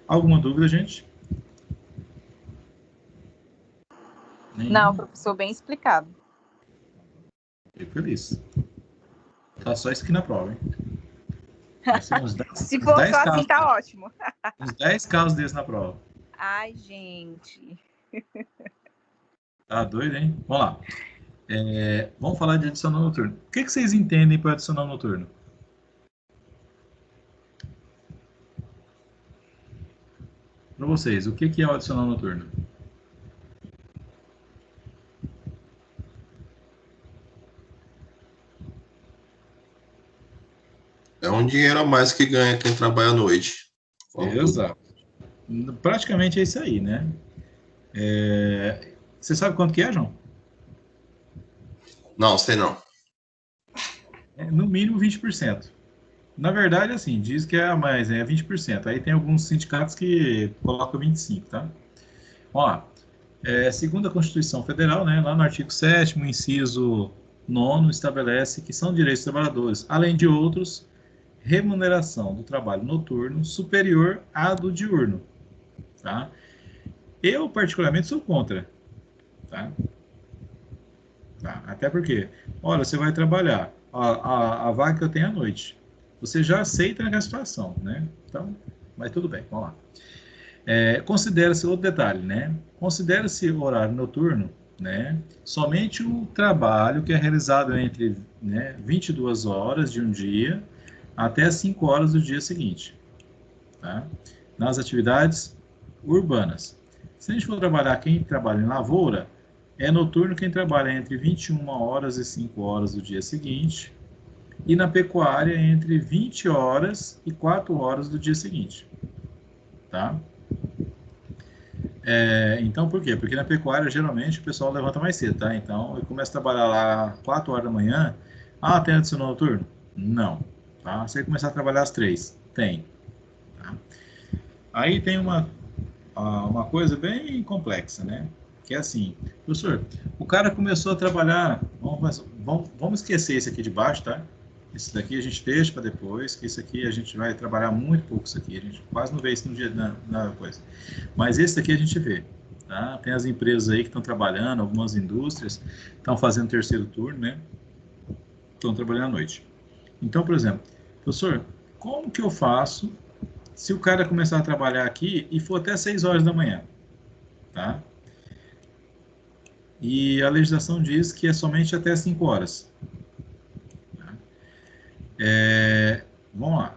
Alguma dúvida, gente? Não, professor, bem explicado. Fico feliz. Tá só isso aqui na prova, hein? Se for só assim, tá ótimo. Uns 10 casos desses na prova. Ai, gente. Tá doido, hein? Vamos lá. Vamos falar de adicional noturno. O que vocês entendem por adicional noturno? Para vocês, o que é o adicional noturno? É um dinheiro a mais que ganha quem trabalha à noite. Exato. Praticamente é isso aí, né? Você sabe quanto que é, João? Não, sei não. No mínimo 20%. Na verdade, assim, diz que é a mais, é 20%. Aí tem alguns sindicatos que colocam 25%, tá? Ó, segundo a Constituição Federal, né, lá no artigo 7º, inciso 9º, estabelece que são direitos dos trabalhadores, além de outros, remuneração do trabalho noturno superior à do diurno, tá? Eu, particularmente, sou contra, tá? Até porque, olha, você vai trabalhar, a vaga que eu tenho à noite, você já aceita naquela situação, né? Então, mas tudo bem, vamos lá. Considera-se outro detalhe, né? Considera-se o horário noturno, né? Somente o trabalho que é realizado entre 22 horas de um dia até 5 horas do dia seguinte, tá? Nas atividades urbanas. Se a gente for trabalhar, quem trabalha em lavoura, é noturno quem trabalha entre 21 horas e 5 horas do dia seguinte, e na pecuária entre 20 horas e 4 horas do dia seguinte, tá? Então, por quê? Porque na pecuária, geralmente, o pessoal levanta mais cedo, tá? Então, eu começo a trabalhar lá 4 horas da manhã. Tem adicional noturno? Não, tá? Você começar a trabalhar às 3, tem. Tá? Aí tem uma coisa bem complexa, né? Que é assim, professor, o cara começou a trabalhar, vamos esquecer esse aqui de baixo, tá? Esse daqui a gente deixa para depois, que isso aqui a gente vai trabalhar muito pouco isso aqui, a gente quase não vê isso no dia na coisa. Mas esse daqui a gente vê, tá? Tem as empresas aí que estão trabalhando, algumas indústrias estão fazendo terceiro turno, né? Estão trabalhando à noite. Então, por exemplo, professor, como que eu faço se o cara começar a trabalhar aqui e for até 6 horas da manhã, tá? E a legislação diz que é somente até 5 horas. Vamos lá.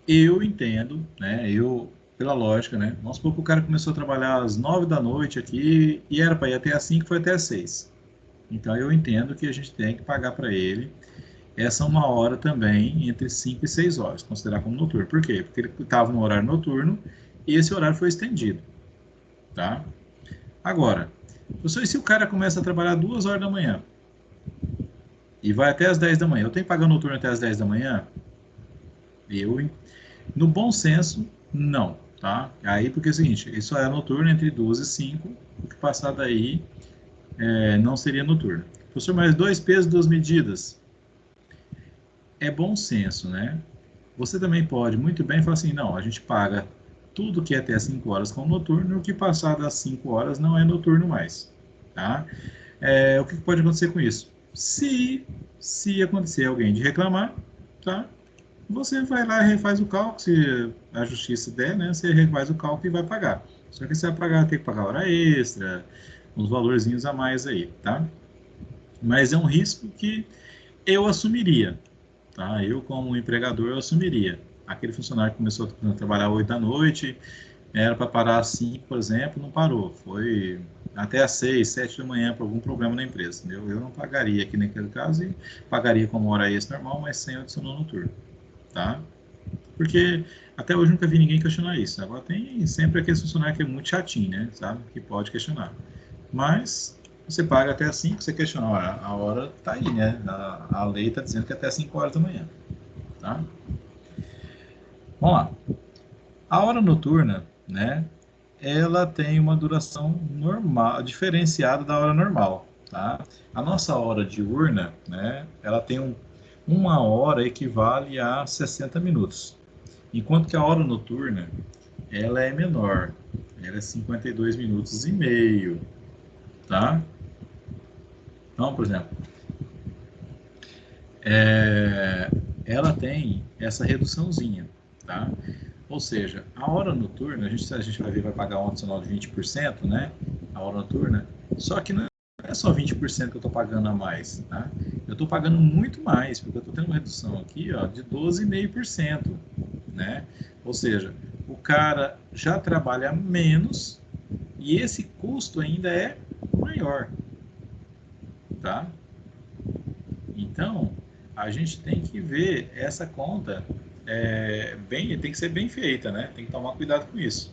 Eu entendo, né? Pela lógica, né? Vamos supor que o cara começou a trabalhar às 9 da noite aqui e era para ir até às 5, foi até às 6. Então eu entendo que a gente tem que pagar para ele essa 1 hora também entre 5 e 6 horas, considerar como noturno. Por quê? Porque ele estava no horário noturno e esse horário foi estendido, tá? Agora, professor, se o cara começa a trabalhar 2 horas da manhã e vai até as 10 da manhã, eu tenho que pagar noturno até as 10 da manhã? No bom senso, não, tá? Aí, porque é o seguinte, isso é noturno entre 2 e 5, o que passar daí não seria noturno. Professor, mas 2 pesos, 2 medidas? é bom senso, né? Você também pode muito bem falar assim, não, a gente paga tudo que é até 5 horas com noturno, e o que passar das 5 horas não é noturno mais, tá? O que pode acontecer com isso? Se acontecer alguém de reclamar, tá? Você vai lá e refaz o cálculo, se a justiça der, né? Você refaz o cálculo e vai pagar. Só que você vai pagar, tem que pagar hora extra, uns valorzinhos a mais aí, tá? Mas é um risco que eu assumiria, tá? Eu, como empregador, eu assumiria. Aquele funcionário que começou a trabalhar 8 da noite, era para parar às 5, por exemplo, não parou. Foi até às 6, 7 da manhã por algum problema na empresa. Entendeu? Eu não pagaria aqui naquele caso e pagaria como hora extra normal, mas sem adicional noturno, tá? Porque até hoje nunca vi ninguém questionar isso. Agora tem sempre aquele funcionário que é muito chatinho, né? Sabe? Que pode questionar. Mas você paga até às 5, você questiona, a hora tá aí, né? A lei está dizendo que é até 5 horas da manhã, tá? Vamos lá. A hora noturna, né? Ela tem uma duração normal, diferenciada da hora normal, tá? A nossa hora diurna, né? Ela tem uma hora equivale a 60 minutos, enquanto que a hora noturna, ela é menor, ela é 52 minutos e meio, tá? Então, por exemplo, ela tem essa reduçãozinha, tá? Ou seja, a hora noturna, a gente vai ver, vai pagar um adicional de 20%, né? A hora noturna, só que não é só 20% que eu estou pagando a mais, tá? Eu estou pagando muito mais, porque eu estou tendo uma redução aqui, ó, de 12,5%, né? Ou seja, o cara já trabalha menos e esse custo ainda é maior, tá? Então, a gente tem que ver essa conta tem que ser bem feita, né? Tem que tomar cuidado com isso,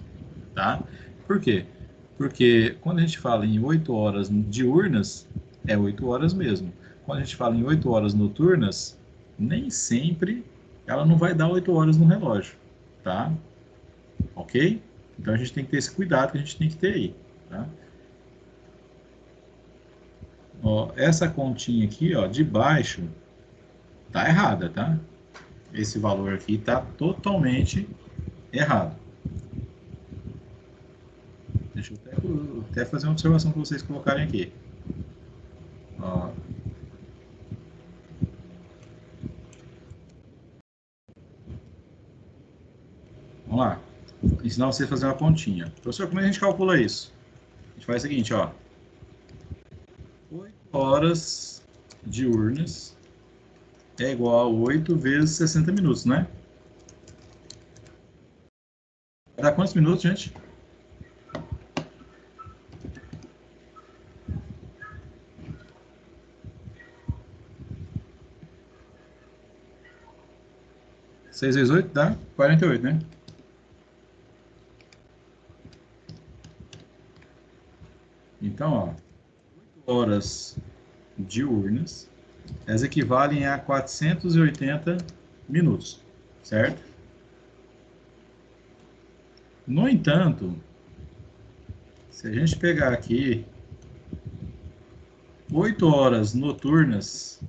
tá? Por quê? Porque quando a gente fala em 8 horas diurnas, é 8 horas mesmo. Quando a gente fala em 8 horas noturnas, nem sempre ela não vai dar 8 horas no relógio, tá? Ok? Então a gente tem que ter esse cuidado que a gente tem que ter aí, tá? Ó, essa continha aqui, ó, de baixo, tá errada, tá? Esse valor aqui tá totalmente errado. Deixa eu até fazer uma observação para vocês colocarem aqui. Ó. Vamos lá. Ensinar vocês a fazer uma continha. Professor, como é que a gente calcula isso? A gente faz o seguinte, ó. 8 horas diurnas é igual a 8 vezes 60 minutos, né? Vai dar quantos minutos, gente? Seis vezes 8 dá 48, né? Então, ó, 8 horas diurnas, elas equivalem a 480 minutos, certo? No entanto, se a gente pegar aqui 8 horas noturnas,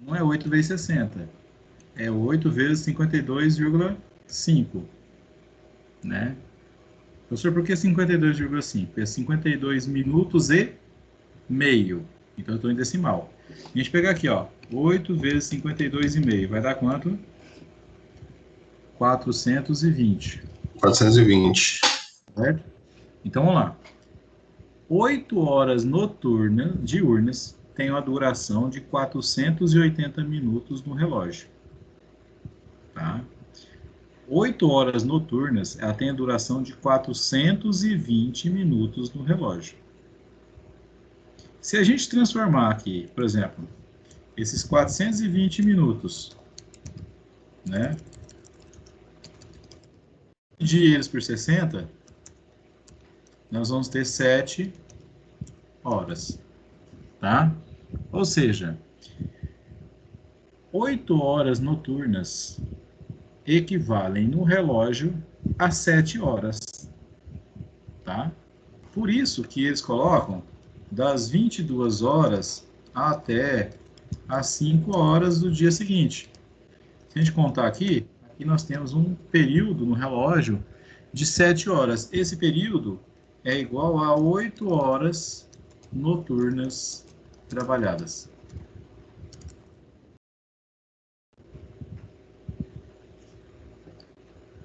não é 8 vezes 60, é 8 vezes 52,5, né? Professor, por que 52,5? Porque é 52 minutos e meio. Então eu estou em decimal. A gente pegar aqui, ó, 8 vezes 52,5, vai dar quanto? 420. 420. Certo? Então vamos lá. 8 horas noturnas, diurnas, tem uma duração de 480 minutos no relógio. Tá? 8 horas noturnas, ela tem a duração de 420 minutos no relógio. Se a gente transformar aqui, por exemplo, esses 420 minutos, né? Dividir eles por 60, nós vamos ter 7 horas, tá? Ou seja, 8 horas noturnas equivalem no relógio a 7 horas, tá? Por isso que eles colocam das 22 horas até às 5 horas do dia seguinte. Se a gente contar aqui nós temos um período no relógio de 7 horas. Esse período é igual a 8 horas noturnas trabalhadas.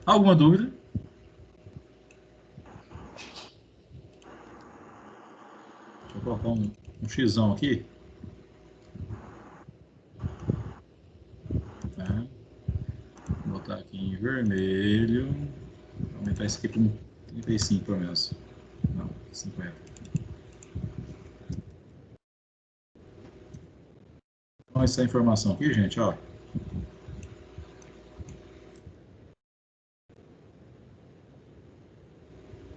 Alguma dúvida? Deixa eu colocar um xizão aqui. Tá. Vou botar aqui em vermelho. Vou aumentar isso aqui para 35, pelo menos. Não, 50. Então, essa informação aqui, gente, ó.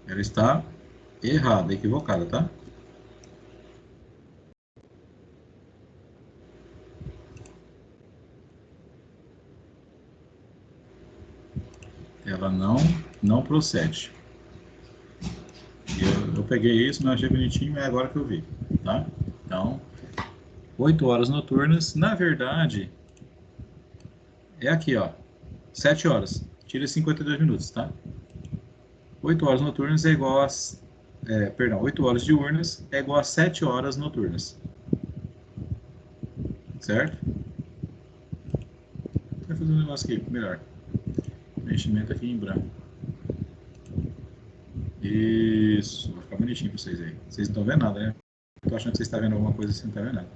Ela está errada, equivocada, tá? Ela não procede. Eu peguei isso, não achei bonitinho, é agora que eu vi, tá? Então, 8 horas noturnas, na verdade, é aqui, ó, 7 horas, tira 52 minutos, tá? 8 horas noturnas é igual a, 8 horas diurnas é igual a 7 horas noturnas. Certo? Vou fazer um negócio aqui, melhor. Meximento aqui em branco. Isso, vai ficar bonitinho para vocês aí. Vocês não estão vendo nada, né? Tô achando que vocês estão vendo alguma coisa, você não está vendo nada.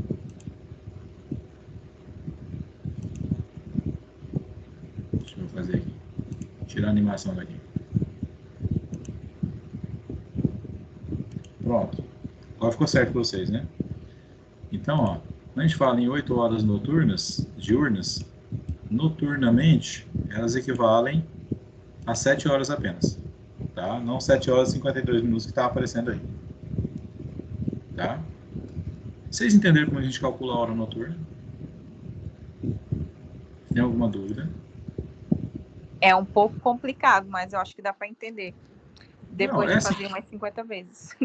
Deixa eu fazer aqui. Tirar a animação daqui. Pronto. Agora ficou certo para vocês, né? Então, ó, quando a gente fala em 8 horas noturnas, diurnas, noturnamente, elas equivalem a 7 horas apenas. Tá? Não 7 horas e 52 minutos que está aparecendo aí. Tá? Vocês entenderam como a gente calcula a hora noturna? Tem alguma dúvida? É um pouco complicado, mas eu acho que dá para entender. Depois não, de fazer umas 50 vezes.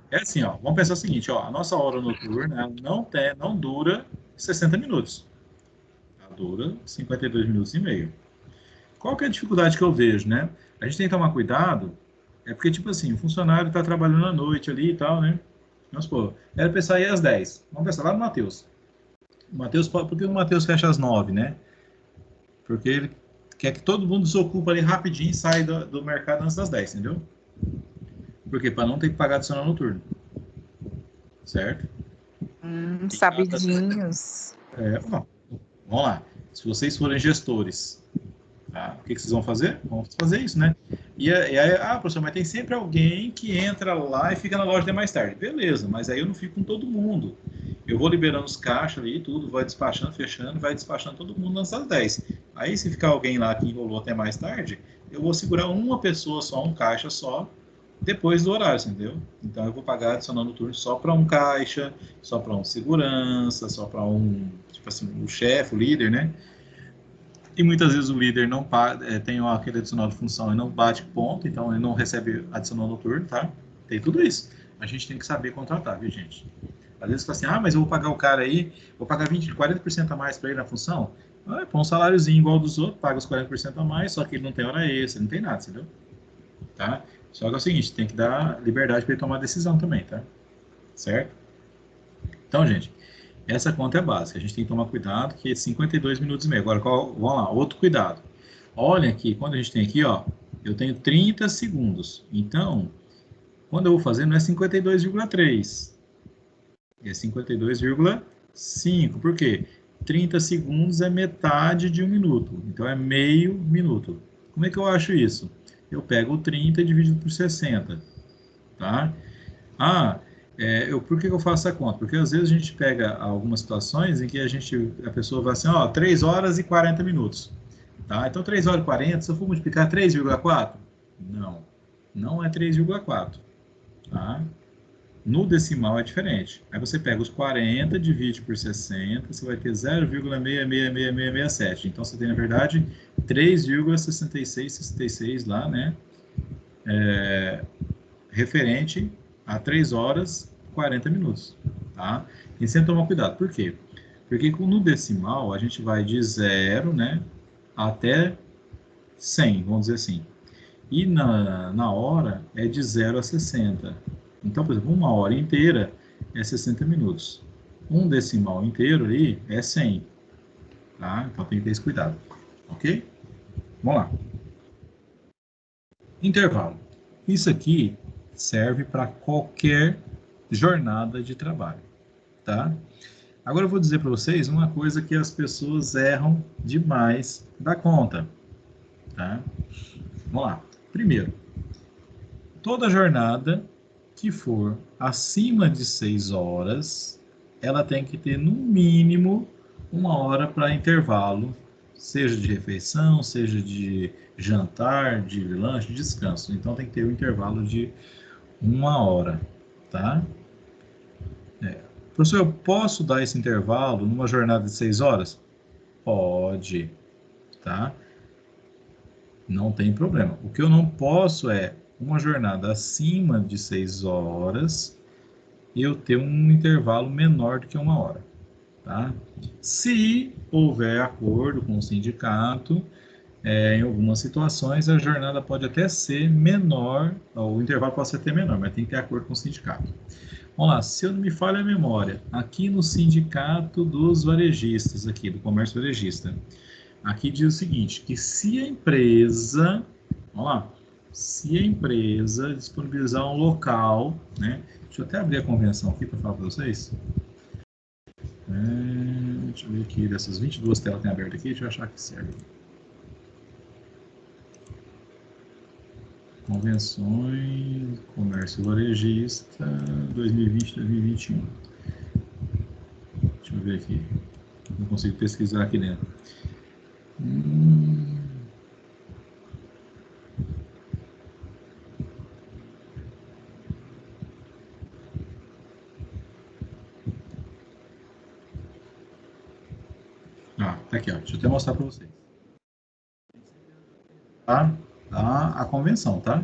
É assim, ó, vamos pensar o seguinte, ó, a nossa hora noturna não dura 60 minutos. Ela dura 52 minutos e meio. Qual que é a dificuldade que eu vejo, né? A gente tem que tomar cuidado, porque, tipo assim, o funcionário está trabalhando à noite ali e tal, né? Vamos supor, era para sair às 10. Vamos pensar lá no Matheus. Por que o Matheus fecha às 9, né? Porque ele quer que todo mundo desocupa ali rapidinho e saia do mercado antes das 10, entendeu? Por quê? Para não ter que pagar adicional noturno. Certo? Sabidinhos. Vamos lá. Se vocês forem gestores, tá? O que vocês vão fazer? Vão fazer isso, né? E aí, professor, mas tem sempre alguém que entra lá e fica na loja até mais tarde. Beleza, mas aí eu não fico com todo mundo. Eu vou liberando os caixas ali e tudo, vai despachando, fechando, vai despachando todo mundo antes das 10. Aí, se ficar alguém lá que enrolou até mais tarde, eu vou segurar uma pessoa só, um caixa só, depois do horário, entendeu? Então, eu vou pagar adicional noturno só para um caixa, só para um segurança, só para um, tipo assim, o chefe, o líder, né? E muitas vezes o líder não tem aquele adicional de função e não bate ponto, então ele não recebe adicional noturno, tá? Tem tudo isso. A gente tem que saber contratar, viu, gente? Às vezes você fala assim, mas eu vou pagar o cara aí, vou pagar 20%, 40% a mais para ele na função. Põe um saláriozinho igual dos outros, paga os 40% a mais, só que ele não tem hora extra, não tem nada, entendeu? Tá? Só que é o seguinte, tem que dar liberdade para ele tomar decisão também, tá? Certo? Então, gente, essa conta é básica. A gente tem que tomar cuidado, que é 52 minutos e meio. Agora, vamos lá, outro cuidado. Olha aqui, quando a gente tem aqui, ó, eu tenho 30 segundos. Então, quando eu vou fazer, não é 52,3. É 52,5. Por quê? 30 segundos é metade de um minuto. Então, é meio minuto. Como é que eu acho isso? Eu pego o 30 e divido por 60. Tá? Por que eu faço essa conta? Porque às vezes a gente pega algumas situações em que a pessoa vai assim, 3 horas e 40 minutos. Tá? Então, 3 horas e 40, se eu for multiplicar 3,4? Não é 3,4. Tá? No decimal é diferente. Aí você pega os 40, divide por 60, você vai ter 0,66667. Então, você tem, na verdade, 3,6666 lá, né? Referente a 3 horas e 40 minutos. tá? Tem que sempre tomar cuidado. Por quê? Porque no decimal a gente vai de 0, né, até 100, vamos dizer assim. E na hora é de 0 a 60. Então, por exemplo, 1 hora inteira é 60 minutos. Um decimal inteiro ali é 100. Tá? Então tem que ter esse cuidado. Ok? Vamos lá. Intervalo. Isso aqui serve para qualquer jornada de trabalho. Tá? Agora eu vou dizer para vocês uma coisa que as pessoas erram demais da conta. Tá? Vamos lá. Primeiro, toda jornada que for acima de 6 horas, ela tem que ter no mínimo 1 hora para intervalo, seja de refeição, seja de jantar, de lanche, de descanso. Então tem que ter um intervalo de 1 hora, tá? Professor, eu posso dar esse intervalo numa jornada de 6 horas? Pode, tá? Não tem problema. O que eu não posso é uma jornada acima de 6 horas e eu ter um intervalo menor do que 1 hora, tá? Se houver acordo com o sindicato, em algumas situações a jornada pode até ser menor, o intervalo pode ser até menor, mas tem que ter acordo com o sindicato. Vamos lá, se eu não me falha a memória, aqui no sindicato dos varejistas, aqui do comércio varejista, aqui diz o seguinte, que se a empresa, vamos lá, se a empresa disponibilizar um local, né? Deixa eu até abrir a convenção aqui para falar para vocês. Deixa eu ver aqui, dessas 22 telas que tem abertas aqui, deixa eu achar que serve. Convenções, comércio varejista, 2020-2021. Deixa eu ver aqui. Não consigo pesquisar aqui dentro. Tá aqui, ó. Deixa eu até mostrar para vocês. Tá? A convenção, tá?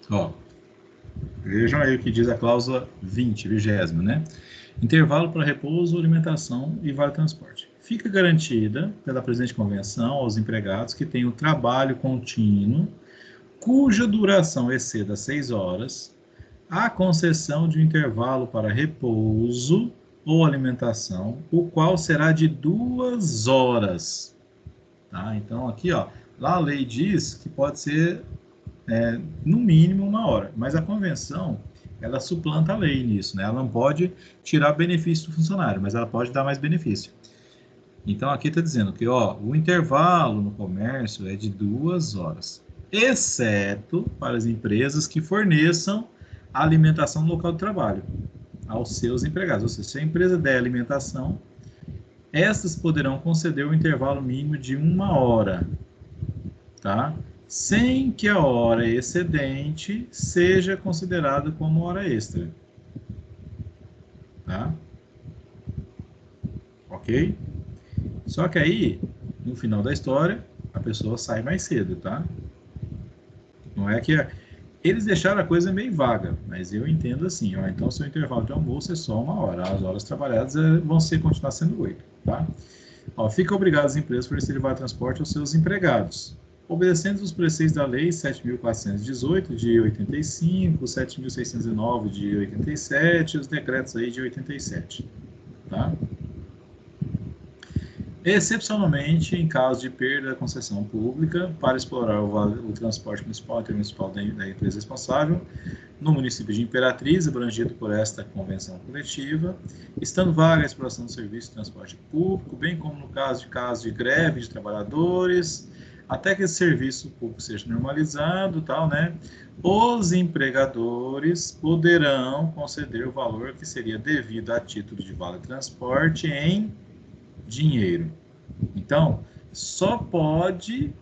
Ó, vejam aí o que diz a cláusula 20, 20º, né? Intervalo para repouso, alimentação e vale transporte. Fica garantida pela presente convenção aos empregados que tenham trabalho contínuo, cuja duração exceda 6 horas, a concessão de um intervalo para repouso ou alimentação, o qual será de 2 horas. Tá? Então, aqui, ó, lá a lei diz que pode ser no mínimo 1 hora, mas a convenção, ela suplanta a lei nisso, né? Ela não pode tirar benefício do funcionário, mas ela pode dar mais benefício. Então, aqui está dizendo que, ó, o intervalo no comércio é de 2 horas, exceto para as empresas que forneçam a alimentação no local de trabalho aos seus empregados. Ou seja, se a empresa der alimentação, essas poderão conceder um intervalo mínimo de 1 hora, tá? Sem que a hora excedente seja considerada como hora extra. Tá? Ok? Só que aí, no final da história, a pessoa sai mais cedo, tá? Não é que... Eles deixaram a coisa meio vaga, mas eu entendo assim, ó, então seu intervalo de almoço é só 1 hora, as horas trabalhadas vão continuar sendo 8, tá? Ó, fica obrigado as empresas por fornecerem vale transporte aos seus empregados, obedecendo os preceitos da Lei 7.418 de 85, 7.609 de 87 e os decretos aí de 87, tá? Excepcionalmente, em caso de perda da concessão pública, para explorar o transporte municipal e intermunicipal da empresa responsável, no município de Imperatriz, abrangido por esta convenção coletiva, estando vaga a exploração do serviço de transporte público, bem como no caso de greve de trabalhadores, até que esse serviço público seja normalizado, tal, né? Os empregadores poderão conceder o valor que seria devido a título de vale transporte em dinheiro. Então, só pode,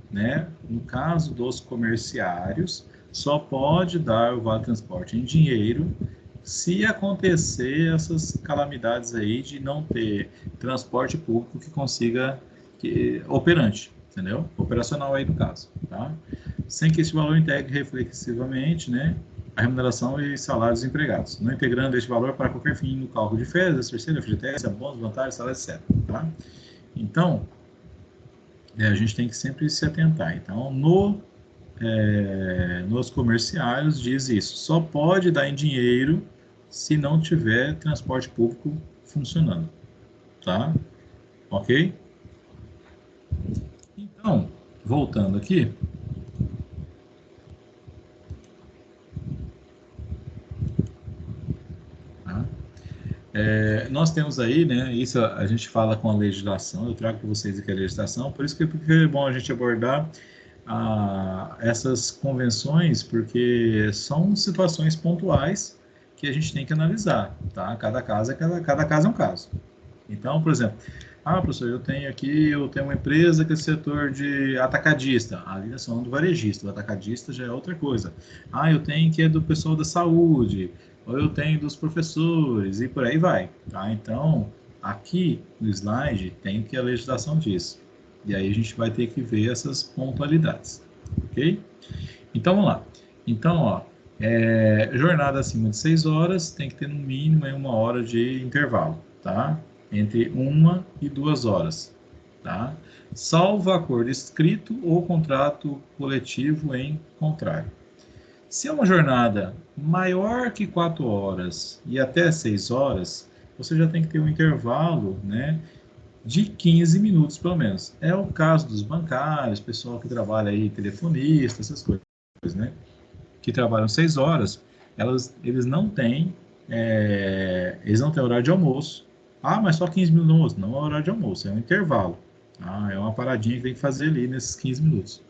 né, no caso dos comerciários, só pode dar o vale transporte em dinheiro se acontecer essas calamidades aí de não ter transporte público que consiga operante. entendeu? Operacional aí no caso, tá? Sem que este valor integre reflexivamente, né, a remuneração e salários dos empregados, não integrando este valor para qualquer fim no cálculo de férias, terceira, FGTS, bônus, vantagens, salários, etc. Tá? Então, a gente tem que sempre se atentar. Então, nos comerciários diz isso, só pode dar em dinheiro se não tiver transporte público funcionando, tá? Ok? Então, voltando aqui, tá? Nós temos aí, né, isso a gente fala com a legislação, eu trago para vocês aqui a legislação, por isso que é bom a gente abordar essas convenções, porque são situações pontuais que a gente tem que analisar, tá? Cada caso é um caso. Então, por exemplo, professor, eu tenho uma empresa que é setor de atacadista, ali nós falamos do varejista, o atacadista já é outra coisa. Eu tenho que é do pessoal da saúde, ou eu tenho dos professores, e por aí vai, tá? Então, aqui no slide tem o que a legislação diz. E aí a gente vai ter que ver essas pontualidades, ok? Então, vamos lá. Então, ó, jornada acima de 6 horas, tem que ter no mínimo 1 hora de intervalo, tá? Entre 1 e 2 horas, tá? Salvo acordo escrito ou contrato coletivo em contrário. Se é uma jornada maior que 4 horas e até 6 horas, você já tem que ter um intervalo, né, de 15 minutos, pelo menos. É o caso dos bancários, pessoal que trabalha aí, telefonista, essas coisas, né, que trabalham 6 horas, eles não têm horário de almoço. Mas só 15 minutos no almoço. Não é horário de almoço, é um intervalo. É uma paradinha que tem que fazer ali nesses 15 minutos.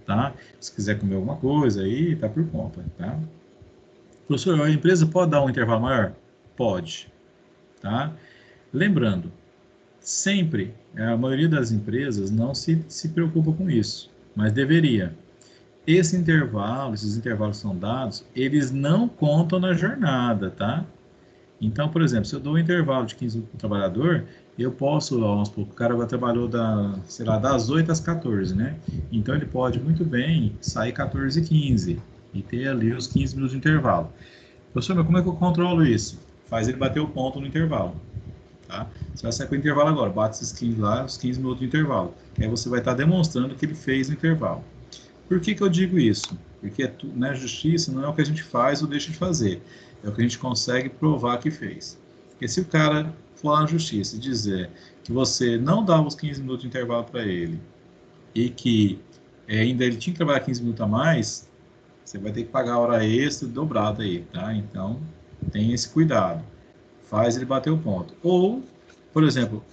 Tá? Se quiser comer alguma coisa aí, tá por conta, tá? Professor, a empresa pode dar um intervalo maior? Pode, tá? Lembrando, sempre, a maioria das empresas não se preocupa com isso, mas deveria. Esses intervalos são dados, eles não contam na jornada, tá? Então, por exemplo, se eu dou um intervalo de 15 minutos para o trabalhador, eu posso, vamos supor, o cara trabalhou das 8 às 14, né? Então, ele pode muito bem sair 14h15 e ter ali os 15 minutos de intervalo. Professor, mas como é que eu controlo isso? Faz ele bater o ponto no intervalo, tá? Você vai sair com o intervalo agora, bate esses 15 lá, os 15 minutos de intervalo. Que aí você vai estar demonstrando que ele fez o intervalo. Por que eu digo isso? Porque na justiça não é o que a gente faz ou deixa de fazer, é o que a gente consegue provar que fez. Porque se o cara for lá na justiça e dizer que você não dava os 15 minutos de intervalo para ele e que ainda ele tinha que trabalhar 15 minutos a mais, você vai ter que pagar a hora extra dobrada aí, tá? Então, tem esse cuidado. Faz ele bater o ponto. Ou, por exemplo,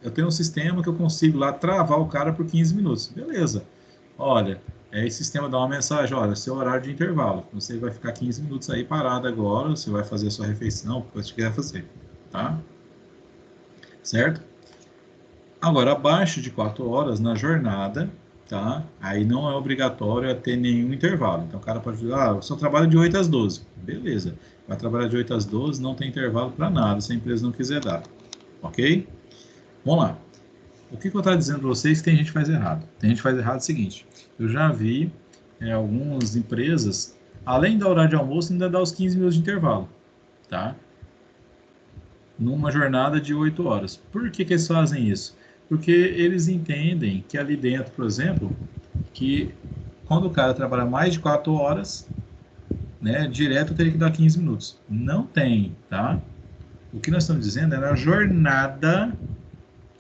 eu tenho um sistema que eu consigo lá travar o cara por 15 minutos. Beleza. Olha, esse sistema dá uma mensagem, olha, seu horário de intervalo, você vai ficar 15 minutos aí parado agora, você vai fazer a sua refeição, o que você quiser fazer, tá? Certo? Agora, abaixo de 4 horas na jornada, tá? Aí não é obrigatório ter nenhum intervalo. Então, o cara pode dizer, eu só trabalho de 8 às 12. Beleza. Vai trabalhar de 8 às 12, não tem intervalo para nada, se a empresa não quiser dar. Ok? Vamos lá. O que eu estava dizendo para vocês que tem gente que faz errado? Tem gente que faz errado o seguinte, eu já vi algumas empresas, além da hora de almoço, ainda dá os 15 minutos de intervalo, tá? Numa jornada de 8 horas. Por que eles fazem isso? Porque eles entendem que ali dentro, por exemplo, que quando o cara trabalha mais de 4 horas, né, direto teria que dar 15 minutos. Não tem, tá? O que nós estamos dizendo é na jornada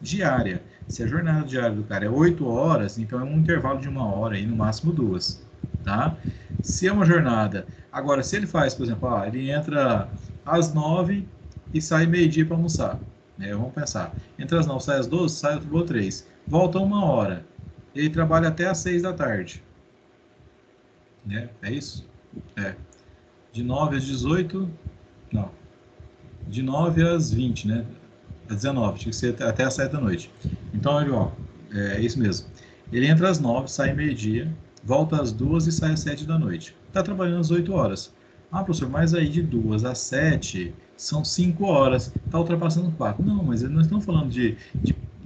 diária. Se a jornada diária do cara é 8 horas, então é um intervalo de 1 hora, aí no máximo 2, tá? Se é uma jornada... Agora, se ele faz, por exemplo, ele entra às 9 e sai meio-dia para almoçar, né? Vamos pensar. Entre as 9 sai às 12, sai outro 3. Volta 1 hora. Ele trabalha até às 6 da tarde. Né? É isso? De 9 às 18... Não. De 9 às 20, né? Às 19, tinha que ser até às 7 da noite. Então, ele, é isso mesmo. Ele entra às 9, sai meio-dia, volta às 2 e sai às 7 da noite. Está trabalhando às 8 horas. Professor, mas aí de 2 às 7 são 5 horas. Está ultrapassando 4. Não, mas nós estamos falando de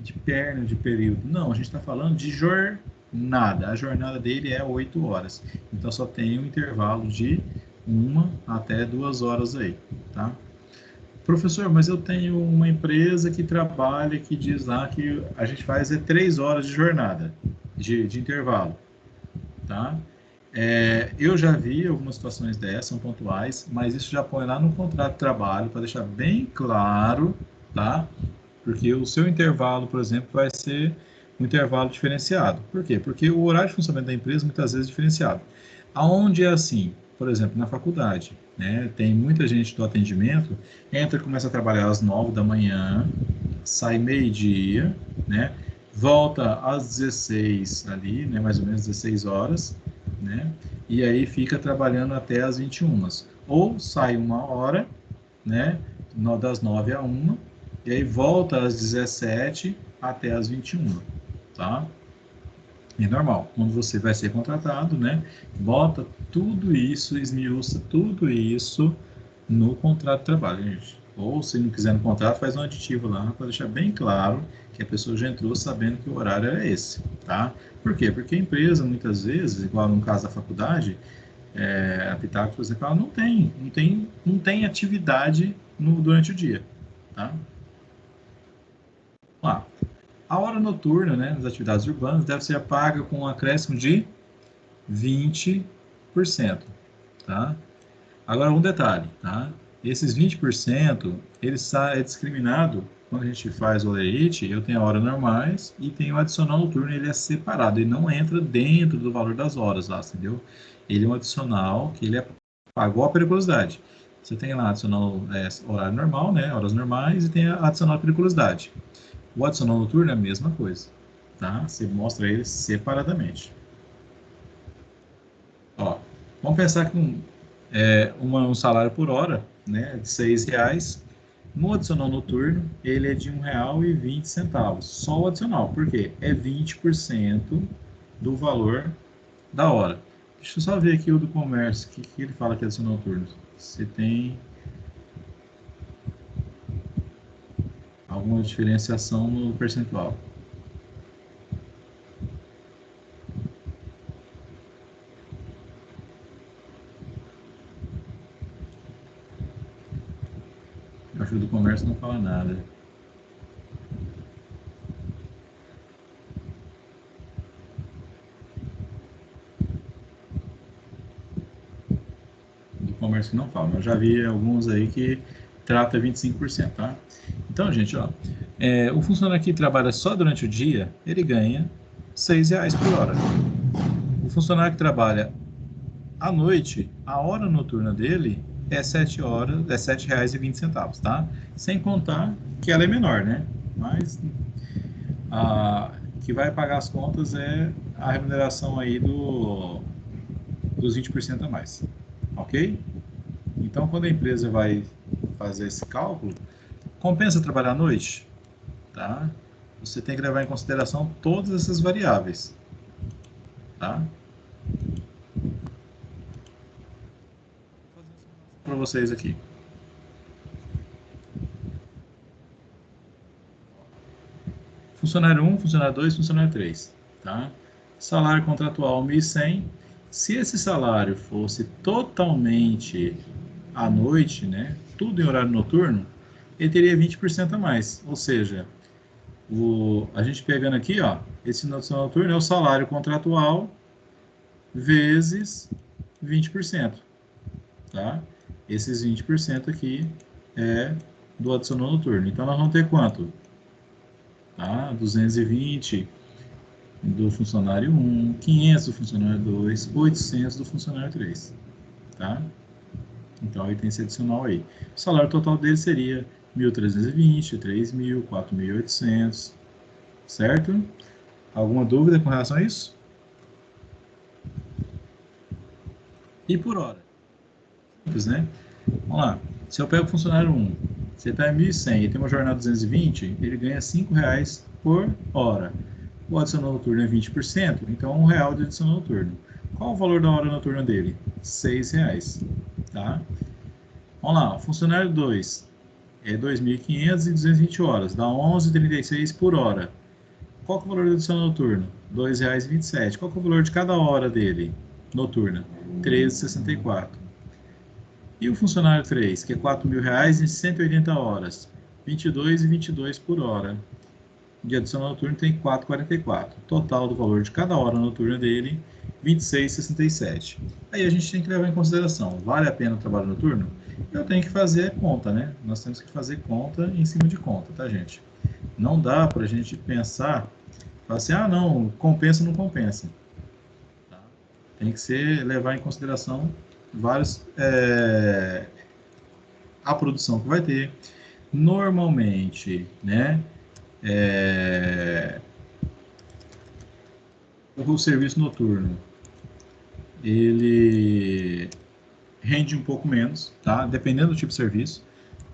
de perna, de período. Não, a gente está falando de jornada. A jornada dele é 8 horas. Então, só tem um intervalo de 1 até 2 horas aí, tá? Professor, mas eu tenho uma empresa que trabalha, que diz lá que a gente faz 3 horas de jornada, de intervalo, tá? Eu já vi algumas situações dessas, são pontuais, mas isso já põe lá no contrato de trabalho para deixar bem claro, tá? Porque o seu intervalo, por exemplo, vai ser um intervalo diferenciado. Por quê? Porque o horário de funcionamento da empresa muitas vezes é diferenciado. Aonde é assim? Por exemplo, na faculdade, né? Tem muita gente do atendimento, entra e começa a trabalhar às 9 da manhã, sai meio-dia, né? Volta às 16 ali, né? Mais ou menos 16 horas, né? E aí fica trabalhando até às 21. Ou sai 1 hora, né? Das 9 a 1, e aí volta às 17 até às 21, tá? É normal. Quando você vai ser contratado, né? Bota tudo isso, esmiuça tudo isso no contrato de trabalho, gente. Ou se não quiser no contrato, faz um aditivo lá para deixar bem claro que a pessoa já entrou sabendo que o horário é esse, tá? Por quê? Porque a empresa, muitas vezes, igual no caso da faculdade, a Pitaco, por exemplo, ela não tem atividade durante o dia, tá? Lá. A hora noturna, né, nas atividades urbanas, deve ser paga com um acréscimo de 20%, tá? Agora, um detalhe, tá? Esses 20%, ele é discriminado quando a gente faz o olerite. Eu tenho a hora normais e tenho o adicional noturno, ele é separado, ele não entra dentro do valor das horas lá, entendeu? Ele é um adicional que ele é pago a periculosidade. Você tem lá adicional horário normal, né, horas normais, e tem a adicional periculosidade. O adicional noturno é a mesma coisa, tá? Você mostra ele separadamente. Ó, vamos pensar que um salário por hora, né, de R$6. No adicional noturno, ele é de R$1,20. Só o adicional, por quê? É 20% do valor da hora. Deixa eu só ver aqui o do comércio, o que ele fala que é adicional noturno. Se tem alguma diferenciação no percentual. Eu acho que o do comércio não fala nada. Do comércio não fala, mas eu já vi alguns aí que trata 25%, tá? Então, gente, ó, o funcionário que trabalha só durante o dia, ele ganha R$6 por hora. O funcionário que trabalha à noite, a hora noturna dele é R$7,20, tá? Sem contar que ela é menor, né? Mas que vai pagar as contas é a remuneração aí dos 20% a mais, ok? Então, quando a empresa vai fazer esse cálculo, compensa trabalhar à noite, tá? Você tem que levar em consideração todas essas variáveis, tá? Para vocês aqui. Funcionário 1, funcionário 2, funcionário 3, tá? Salário contratual 1.100. Se esse salário fosse totalmente à noite, né? Tudo em horário noturno, ele teria 20% a mais. Ou seja, a gente pegando aqui, ó, esse noturno é o salário contratual vezes 20%, tá? Esses 20% aqui é do adicional noturno. Então, nós vamos ter quanto? Tá? 220 do funcionário 1, 500 do funcionário 2, 800 do funcionário 3, tá? Então, aí tem esse adicional aí. O salário total dele seria 1.320, 3.000, 4.800, certo? Alguma dúvida com relação a isso? E por hora? Simples, né? Vamos lá. Se eu pego o funcionário 1, você está em 1.100 e tem uma jornada de 220, ele ganha R$5 por hora. O adicional noturno é 20%, então é R$1 de adicional noturno. Qual o valor da hora noturna dele? R$6, tá? Vamos lá, o funcionário 2, é 2.500 e 220 horas, dá 11,36 por hora. Qual que é o valor do adicional noturno? R$ 2,27. Qual que é o valor de cada hora dele, noturna? R$ 13,64. E o funcionário 3, que é R$ 4.000 em 180 horas, R$ 22,22 por hora. De adicional noturno tem 4,44. Total do valor de cada hora noturna dele, 26,67. Aí a gente tem que levar em consideração, vale a pena o trabalho noturno? Eu tenho que fazer conta, né? Nós temos que fazer conta em cima de conta, tá, gente? Não dá para a gente pensar, falar assim, ah, não, compensa ou não compensa. Tá? Tem que levar em consideração vários, a produção que vai ter. Normalmente, né, o serviço noturno, ele rende um pouco menos, tá? Dependendo do tipo de serviço.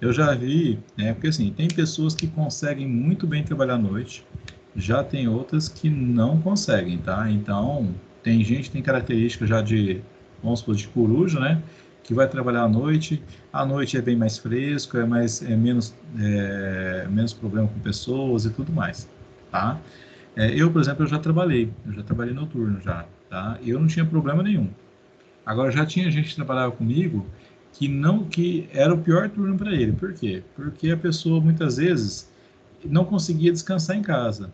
Eu já vi, né, porque assim, tem pessoas que conseguem muito bem trabalhar à noite, já tem outras que não conseguem, tá? Então, tem gente que tem característica já de, vamos supor, de coruja, né? Que vai trabalhar à noite é bem mais fresco, menos problema com pessoas e tudo mais, tá? Eu, por exemplo, eu já trabalhei noturno já, tá? E eu não tinha problema nenhum. Agora já tinha gente que trabalhava comigo que era o pior turno para ele. Por quê? Porque a pessoa muitas vezes não conseguia descansar em casa.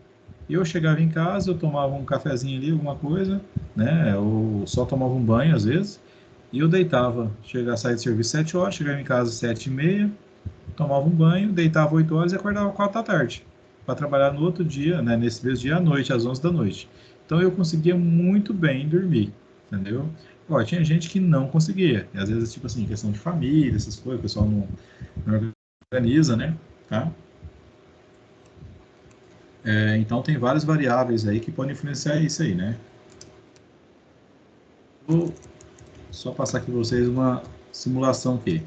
Eu chegava em casa, eu tomava um cafezinho ali, alguma coisa, né? Ou só tomava um banho às vezes, e eu deitava, saía de serviço 7 horas, chegava em casa 7h30, tomava um banho, deitava 8 horas e acordava 4 da tarde, para trabalhar no outro dia, né? Nesse mesmo dia à noite, às 11 da noite. Então eu conseguia muito bem dormir, entendeu? Ó, tinha gente que não conseguia, e às vezes, tipo assim, questão de família, essas coisas, o pessoal não organiza, né? Tá? Então tem várias variáveis aí que podem influenciar isso aí, né? Vou só passar aqui para vocês uma simulação aqui.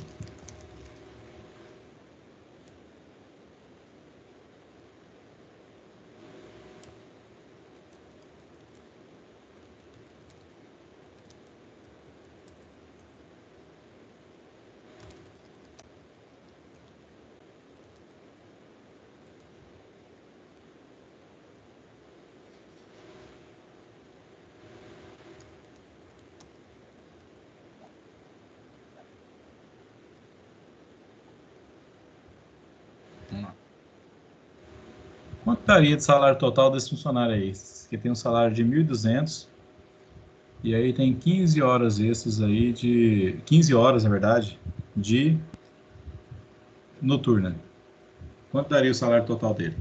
Quanto daria de salário total desse funcionário aí? Que tem um salário de 1.200 e aí tem 15 horas extras aí 15 horas, na verdade, de noturna. Quanto daria o salário total dele?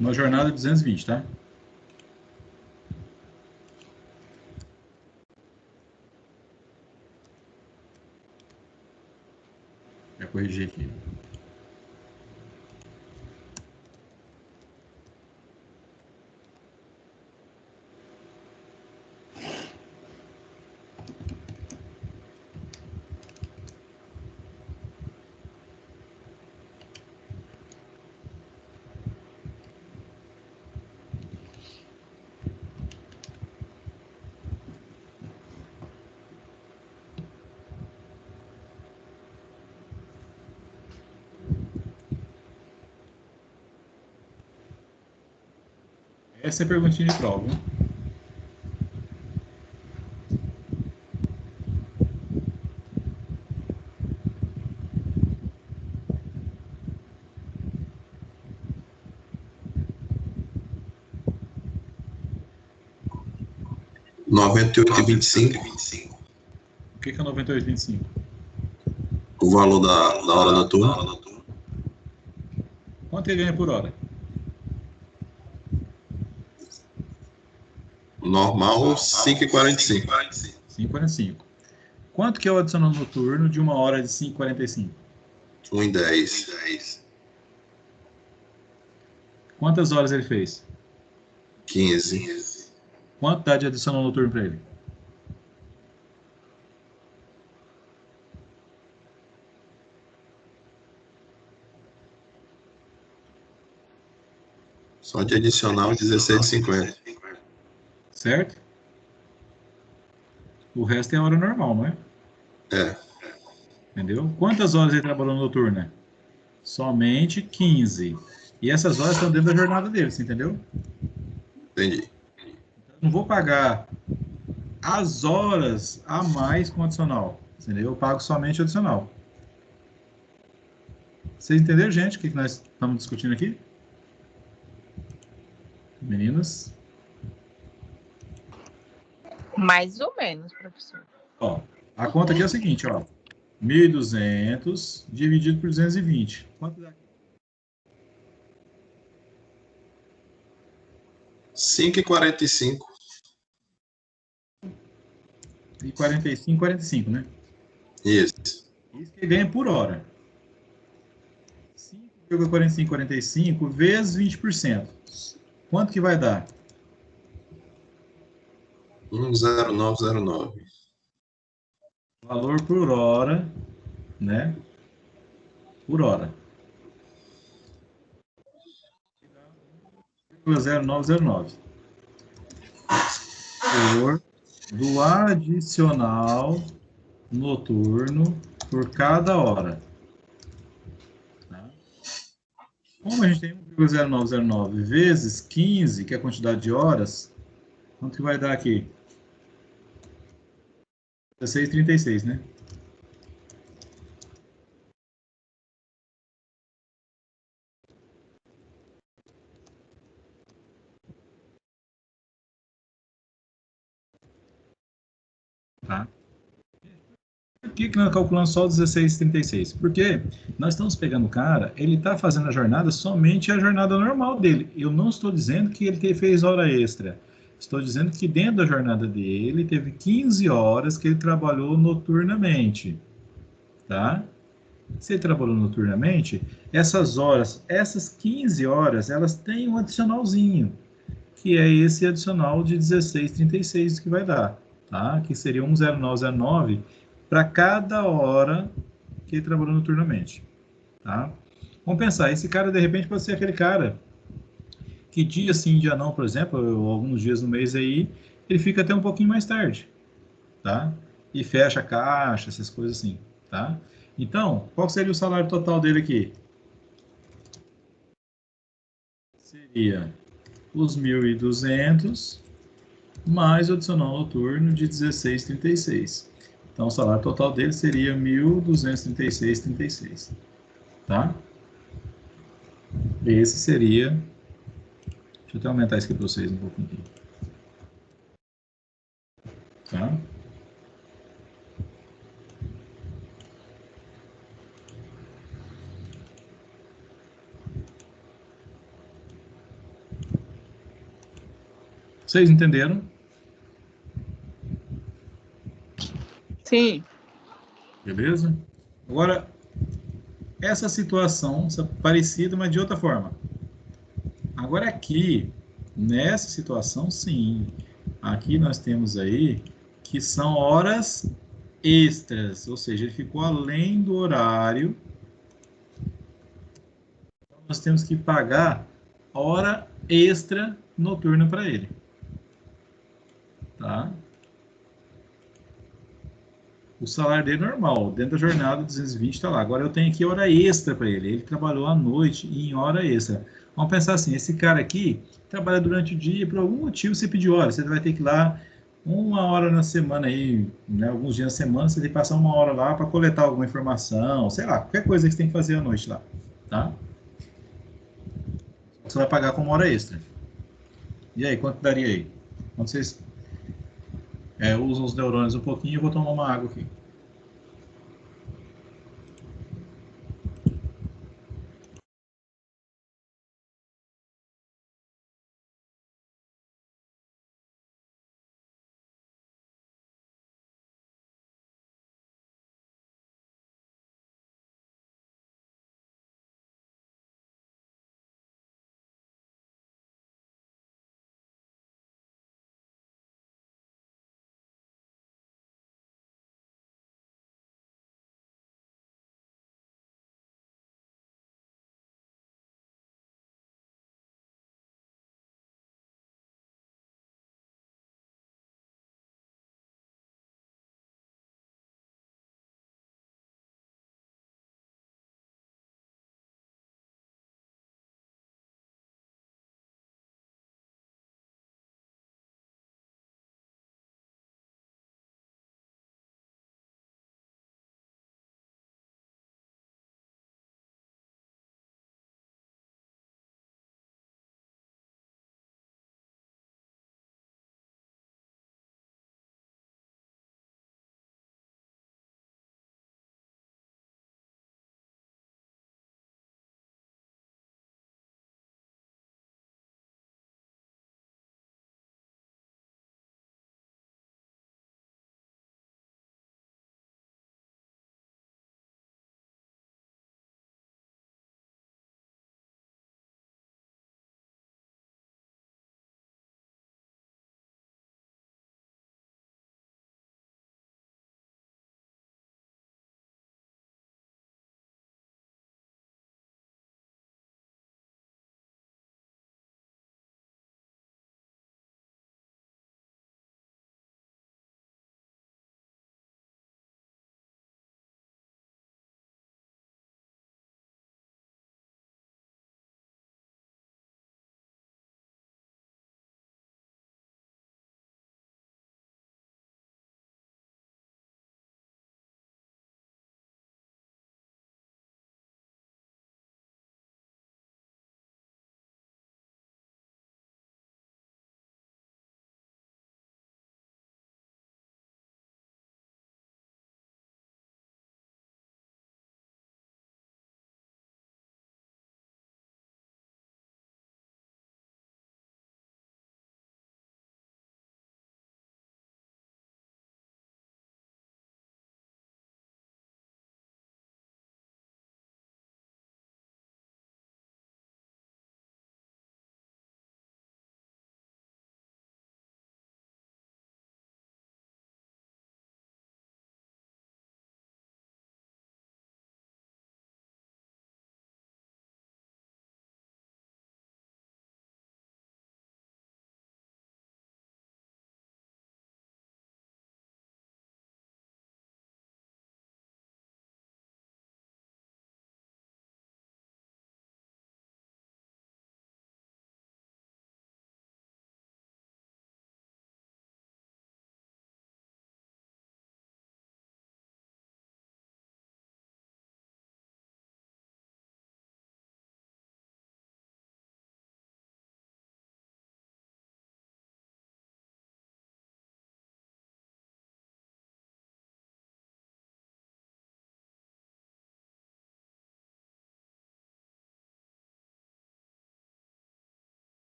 Uma jornada de 220, tá? Já corrigi aqui. Essa é a perguntinha de prova, hein? R$ 98,25. O que é 98,25? O valor da hora noturna. Quanto ele ganha por hora? Normal, 5,45. 5,45. Quanto que é o adicional noturno de uma hora de 5,45? 1,10. Quantas horas ele fez? 15. Quanto dá de adicional noturno para ele? Só de adicional 16,50. Certo? O resto é hora normal, não é? É, Entendeu? Quantas horas ele trabalhou noturna? Somente 15. E essas horas estão dentro da jornada dele, você entendeu? entendi. Não vou pagar as horas a mais com adicional. Entendeu? Eu pago somente adicional. Vocês entenderam, gente, o que nós estamos discutindo aqui? Meninas? Mais ou menos, professor. Ó, a conta aqui é a seguinte, ó. 1.200 dividido por 220. Quanto dá? 5,45. E 45, 45, né? Isso. Isso que ele ganha por hora. 5,45, 45 vezes 20%. Quanto que vai dar? 1,0909. Valor por hora, né? Por hora. 0,0909. Valor do adicional noturno por cada hora. Tá? Como a gente tem 1,0909 vezes 15, que é a quantidade de horas, quanto que vai dar aqui? 16,36, né? Tá? Por que nós calculamos só 16,36? Porque nós estamos pegando o cara, ele está fazendo a jornada somente a jornada normal dele. Eu não estou dizendo que ele fez hora extra. Estou dizendo que dentro da jornada dele teve 15 horas que ele trabalhou noturnamente. Tá? Se ele trabalhou noturnamente, essas horas, essas 15 horas, elas têm um adicionalzinho, que é esse adicional de 16,36 que vai dar, tá? Que seria 10909 para cada hora que ele trabalhou noturnamente, tá? Vamos pensar, esse cara de repente pode ser aquele cara que dia sim, dia não, por exemplo, ou alguns dias no mês aí, ele fica até um pouquinho mais tarde, tá? E fecha a caixa, essas coisas assim, tá? Então, qual seria o salário total dele aqui? Seria os 1.200 mais o adicional noturno de 16,36. Então, o salário total dele seria 1.236,36. Tá? Esse seria... Deixa eu até aumentar isso aqui para vocês um pouquinho. Tá? Vocês entenderam? Sim. Beleza? Agora, essa situação parecida, mas de outra forma. Agora aqui, nessa situação, sim. Aqui nós temos aí que são horas extras, ou seja, ele ficou além do horário. Então, nós temos que pagar hora extra noturna para ele. Tá? O salário dele é normal, dentro da jornada 220 está lá. Agora eu tenho aqui hora extra para ele. Ele trabalhou à noite em hora extra. Vamos pensar assim, esse cara aqui trabalha durante o dia, por algum motivo você pediu hora, você vai ter que ir lá uma hora na semana aí, né, alguns dias na semana, você tem que passar uma hora lá para coletar alguma informação, sei lá, qualquer coisa que você tem que fazer à noite lá, tá? Você vai pagar como hora extra. E aí, quanto daria aí? Quando vocês usam os neurônios um pouquinho, eu vou tomar uma água aqui.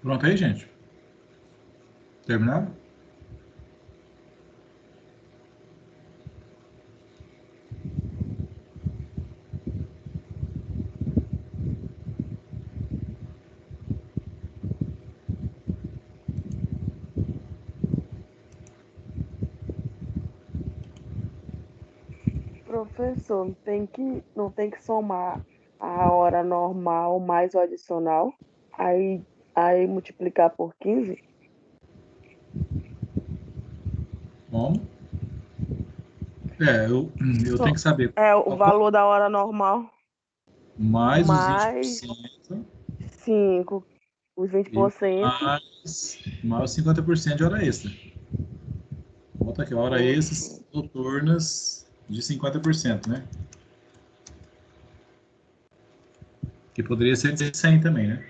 Pronto aí, gente? Terminado? Professor, não tem que somar a hora normal mais o adicional, aí, aí multiplicar por 15? Como? Eu tenho que saber É o valor da hora normal mais os mais 20% 5, os e 20%. mais os 50% de hora extra. Bota aqui, hora extra Uhum. noturnas de 50%, né? Que poderia ser de 100 também, né?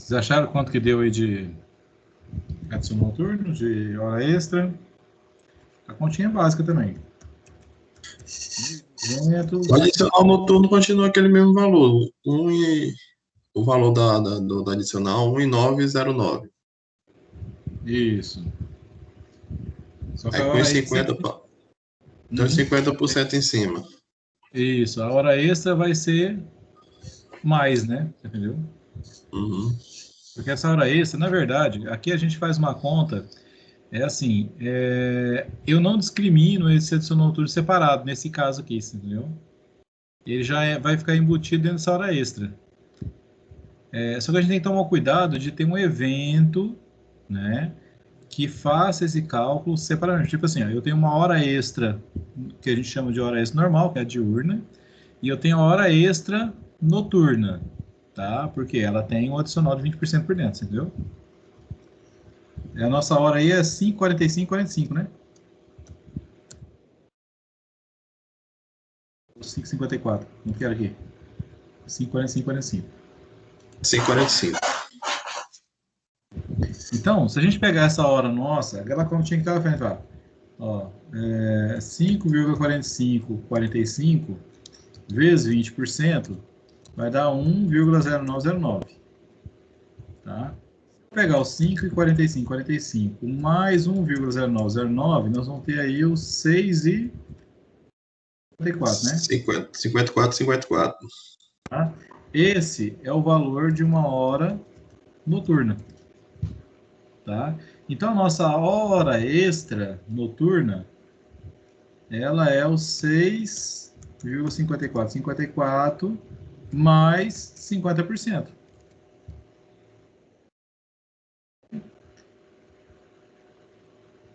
Vocês acharam quanto que deu aí de adicional noturno, de hora extra? A continha básica também. 200. O adicional noturno continua aquele mesmo valor. O valor do adicional, 1,909. Isso. Só que Aí a com os hora extra. 50, tem os Uhum. 50% em cima. Isso, a hora extra vai ser mais, né? Entendeu? Uhum. Porque essa hora extra, na verdade, aqui a gente faz uma conta, é assim, eu não discrimino esse adicional noturno separado, nesse caso aqui, entendeu? Ele já vai ficar embutido dentro dessa hora extra. Só que a gente tem que tomar cuidado de ter um evento né, que faça esse cálculo separadamente. Tipo assim, ó, eu tenho uma hora extra, que a gente chama de hora extra normal, que é a diurna, e eu tenho a hora extra noturna, tá? Porque ela tem um adicional de 20% por dentro, entendeu? E a nossa hora aí é 5h45, 45, né? 5h54, não quero aqui. 5h45, 45. 5h45. Então, se a gente pegar essa hora nossa, aquela continha que estava fazendo, ó, 5,45, 45 vezes 20% vai dar 1,0909, tá? Se pegar os 5,45, 45 mais 1,0909, nós vamos ter aí os 6,54, né? 54, 54. Tá? Esse é o valor de uma hora noturna, tá? Então, a nossa hora extra noturna, ela é o 6,54, 54 mais 50%.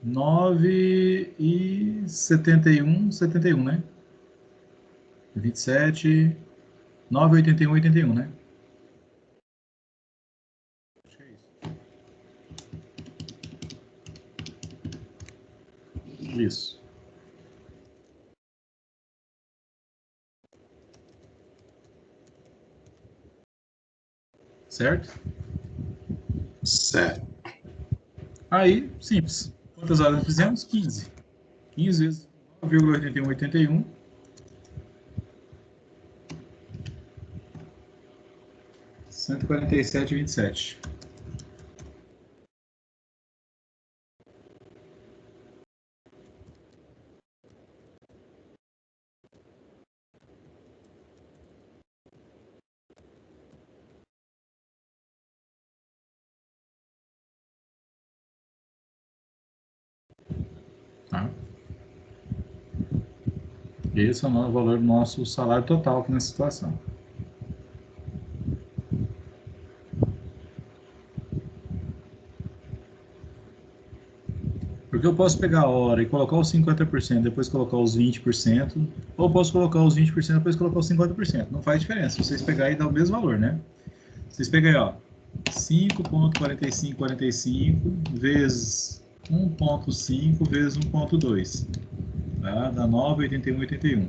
Nove e 71, né? 27, 9, 81, 81, né? Acho que é isso. Isso. Certo? Certo. Aí, simples. Quantas horas nós fizemos? 15. 15 vezes 9,81, 81. 147,27. Tá? Esse é o valor do nosso salário total aqui nessa situação. Porque eu posso pegar a hora e colocar os 50%, depois colocar os 20%, ou posso colocar os 20% e depois colocar os 50%. Não faz diferença. Vocês pegarem e dá o mesmo valor, né? Vocês pegarem, ó, 5,4545 vezes 1,5 vezes 1,2. Tá? Dá 9,81,81.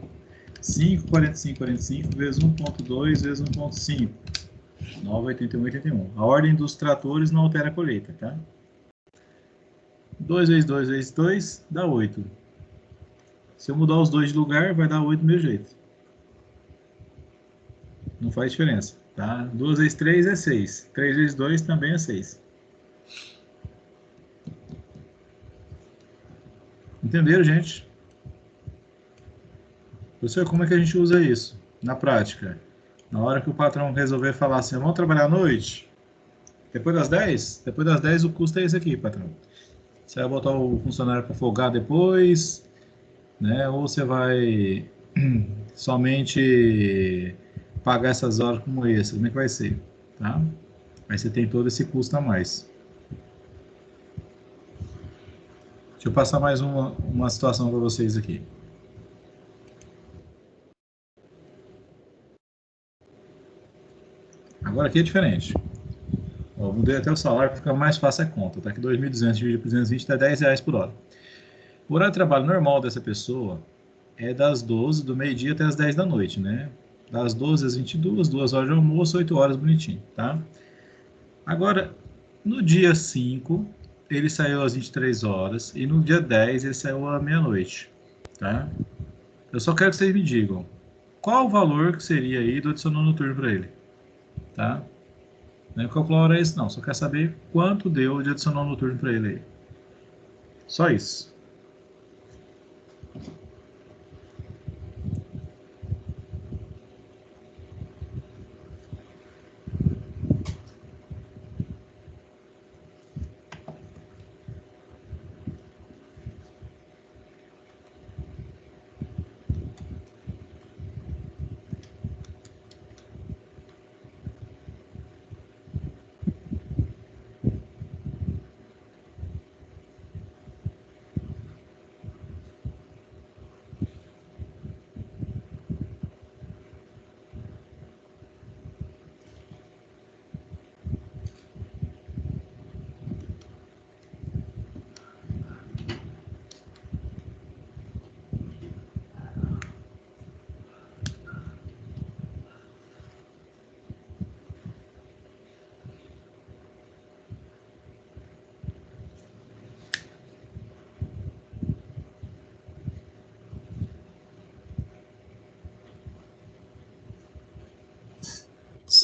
5,4545 vezes 1,2 vezes 1,5. 9,81,81. A ordem dos tratores não altera a colheita, tá? 2 vezes 2 vezes 2 dá 8. Se eu mudar os dois de lugar, vai dar 8 do meu jeito. Não faz diferença, tá? 2 vezes 3 é 6. 3 vezes 2 também é 6. Entenderam, gente? Professor, como é que a gente usa isso na prática? Na hora que o patrão resolver falar assim, vamos trabalhar à noite? Depois das 10? Depois das 10 o custo é esse aqui, patrão. Você vai botar o funcionário para folgar depois, né? Ou você vai somente pagar essas horas como esse? Como é que vai ser? Tá? Aí você tem todo esse custo a mais. Deixa eu passar mais uma situação para vocês aqui. Agora aqui é diferente. Ó, mudei até o salário para ficar mais fácil a conta. Tá? Que 2.200 dividido por 220 dá R$10 por hora. O horário de trabalho normal dessa pessoa é das 12 do meio-dia até as 10 da noite, né? Das 12 às 22, 2 horas de almoço, 8 horas bonitinho, tá? Agora, no dia 5, ele saiu às 23 horas e no dia 10 ele saiu à meia-noite, tá? Eu só quero que vocês me digam qual o valor que seria aí do adicional noturno para ele, tá? Não é calcular a hora isso não, só quero saber quanto deu de adicional noturno para ele aí. Só isso.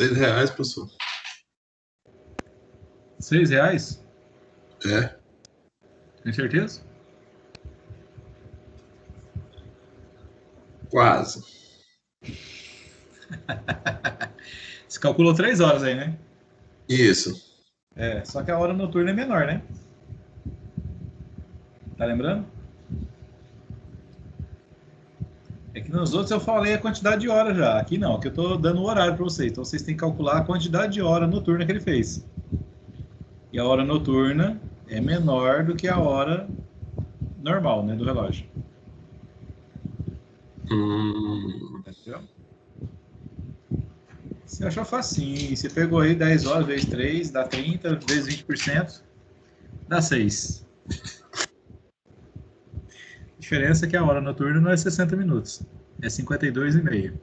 R$6, professor. R$6? É. Tem certeza? Quase. Você calculou 3 horas aí, né? Isso. É, só que a hora noturna é menor, né? Tá lembrando? É que nos outros eu falei a quantidade de horas já. Aqui não, aqui eu tô dando o horário para vocês. Então vocês têm que calcular a quantidade de hora noturna que ele fez. E a hora noturna é menor do que a hora normal, né, do relógio. Entendeu? Você achou facinho. Você pegou aí 10 horas vezes 3, dá 30, vezes 20%, dá 6. A diferença é que a hora noturna não é 60 minutos, é 52,5.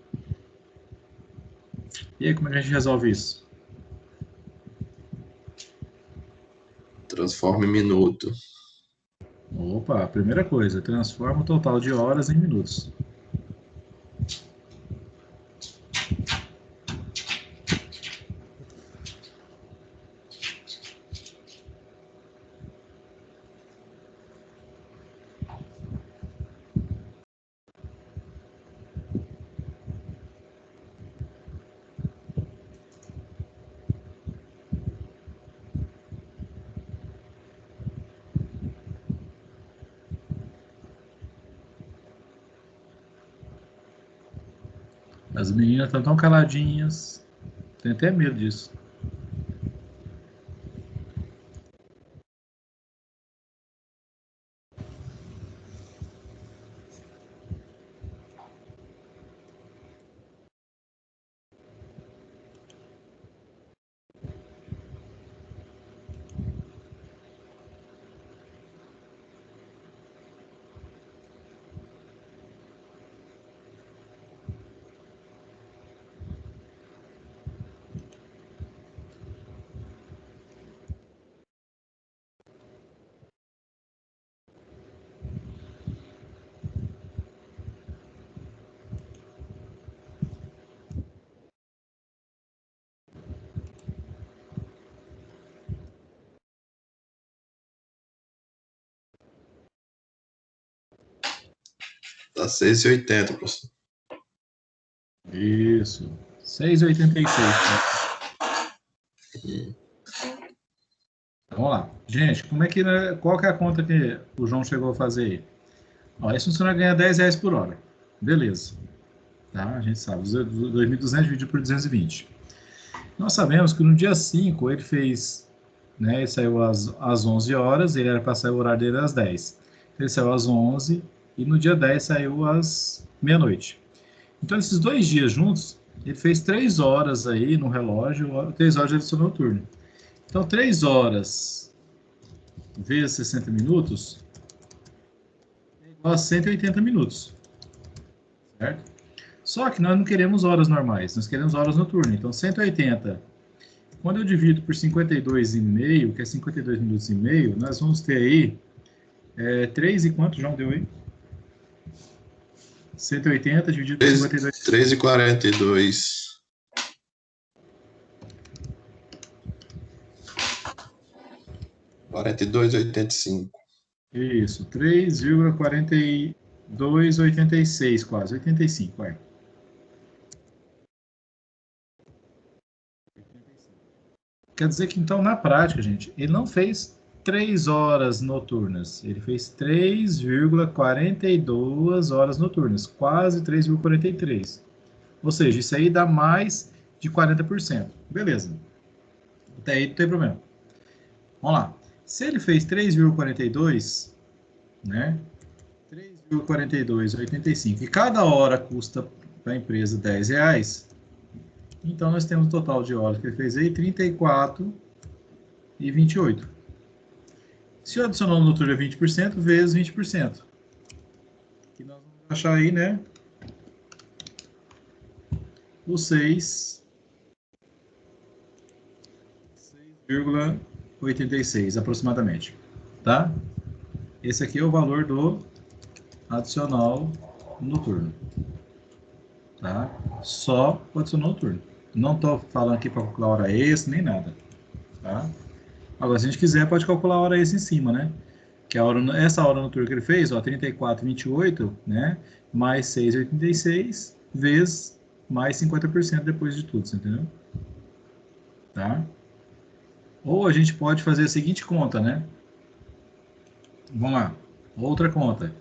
E aí, como é que a gente resolve isso? Transforma em minuto. Opa, a primeira coisa, transforma o total de horas em minutos. As meninas estão tão caladinhas. Tenho até medo disso. Dá 6,80, professor. Isso. 6,86. Vamos lá. Gente, como é que, qual que é a conta que o João chegou a fazer aí? Ó, esse funcionário ganha R$10 por hora. Beleza. Tá? A gente sabe. 2.200 dividido por 220. Nós sabemos que no dia 5 ele fez, né, ele saiu às 11 horas, ele era para sair o horário dele às 10. Ele saiu às 11 e no dia 10 saiu às meia-noite. Então, esses 2 dias juntos, ele fez 3 horas aí no relógio, 3 horas de edição noturna. Então, 3 horas vezes 60 minutos é igual a 180 minutos. Certo? Só que nós não queremos horas normais, nós queremos horas noturnas. Então, 180, quando eu divido por 52,5, que é 52 minutos e meio, nós vamos ter aí 3 e quanto, João, deu aí? 180 dividido por 52. 3,42. 42,85. Isso, 3,4286 quase, 85, vai. Quer dizer que, então, na prática, gente, ele não fez 3 horas noturnas, ele fez 3,42 horas noturnas, quase 3,43. Ou seja, isso aí dá mais de 40%. Beleza. Até aí não tem problema. Vamos lá. Se ele fez 3,42, né? 3,42,85 e cada hora custa para a empresa R$10, então nós temos um total de horas que ele fez aí 34,28. Se eu adicionar no noturno é 20%, vezes 20%. Que nós vamos achar aí, né? O 6,86 aproximadamente, tá? Esse aqui é o valor do adicional noturno, tá? Só o adicional noturno. Não estou falando aqui para calcular hora extra, nem nada. Tá? Agora, se a gente quiser, pode calcular a hora extra em cima, né? Que essa hora no tour que ele fez, ó, 34,28, né? Mais 6,86, vezes mais 50% depois de tudo, você entendeu? Tá? Ou a gente pode fazer a seguinte conta, né? Vamos lá. Outra conta.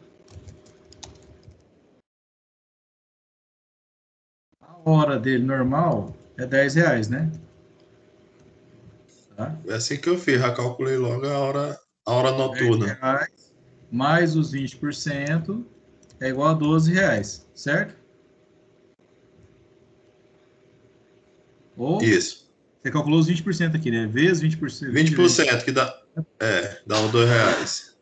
A hora dele normal é R$10, né? Tá? É assim que eu fiz, já calculei logo a hora noturna. R$10 mais os 20% é igual a R$12, certo? Ou Isso. você calculou os 20% aqui, né? Vezes 20%. 20% que dá os R$2.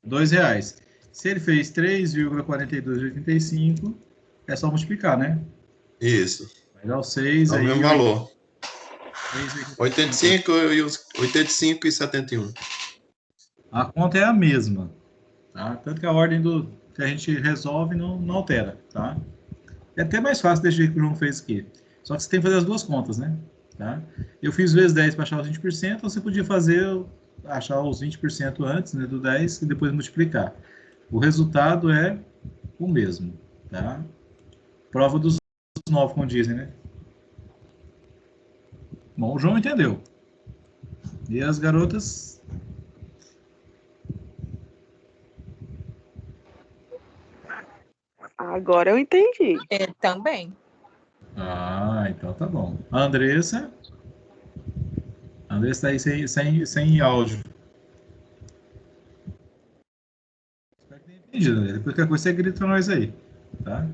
R$2. Se ele fez 3,4285, é só multiplicar, né? Isso. Vai dar o 6 É o aí. mesmo valor. 3,85. 85 e 71. A conta é a mesma, tá? Tanto que a ordem que a gente resolve não altera, tá? É até mais fácil desse jeito que o João fez aqui. Só que você tem que fazer as duas contas, né? Tá? Eu fiz vezes 10 para achar os 20%, ou você podia achar os 20% antes, né, do 10 e depois multiplicar. O resultado é o mesmo, tá? Prova dos 9, como dizem, né? Bom, o João entendeu. E as garotas? Agora eu entendi. Também. Ah, então tá bom. A Andressa? A Andressa tá aí sem áudio. Espero que tenha entendido, né? Depois qualquer coisa você grita pra nós aí, tá?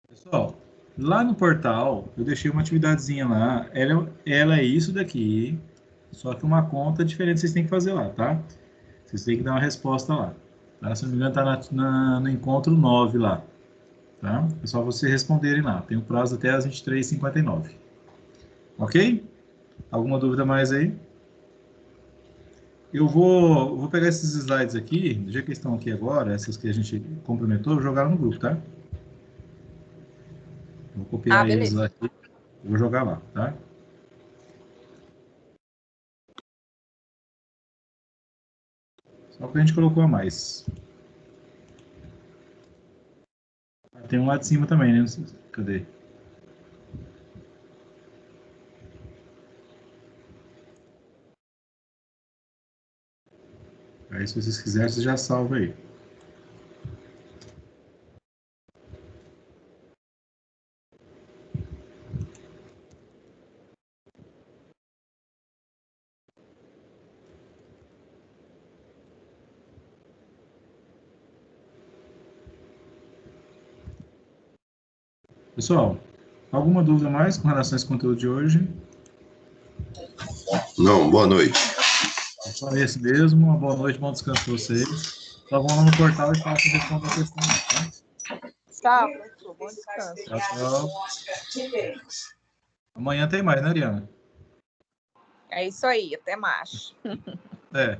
Pessoal, lá no portal eu deixei uma atividadezinha lá. Ela é isso daqui, só que uma conta diferente vocês têm que fazer lá, tá? Vocês têm que dar uma resposta lá. Tá? Se não me engano, tá no encontro 9 lá. Tá? É só vocês responderem lá. Tem o prazo até às 23h59. Ok? Alguma dúvida mais aí? Eu vou pegar esses slides aqui, já que estão aqui agora, essas que a gente complementou, vou jogar no grupo, tá? Vou copiar eles Beleza. aqui, vou jogar lá, tá? Só que a gente colocou a mais. Tem um lá de cima também, né? Cadê? Aí, se vocês quiserem, você já salva aí. Pessoal, alguma dúvida mais com relação a esse conteúdo de hoje? Não, boa noite. Só esse mesmo. Uma boa noite, bom descanso para vocês. Só vão lá no portal e façam responder a questão, tá? Tchau, professor. Bom descanso. Tchau, tchau. Amanhã tem mais, né, Ariana? É isso aí. Até mais. É.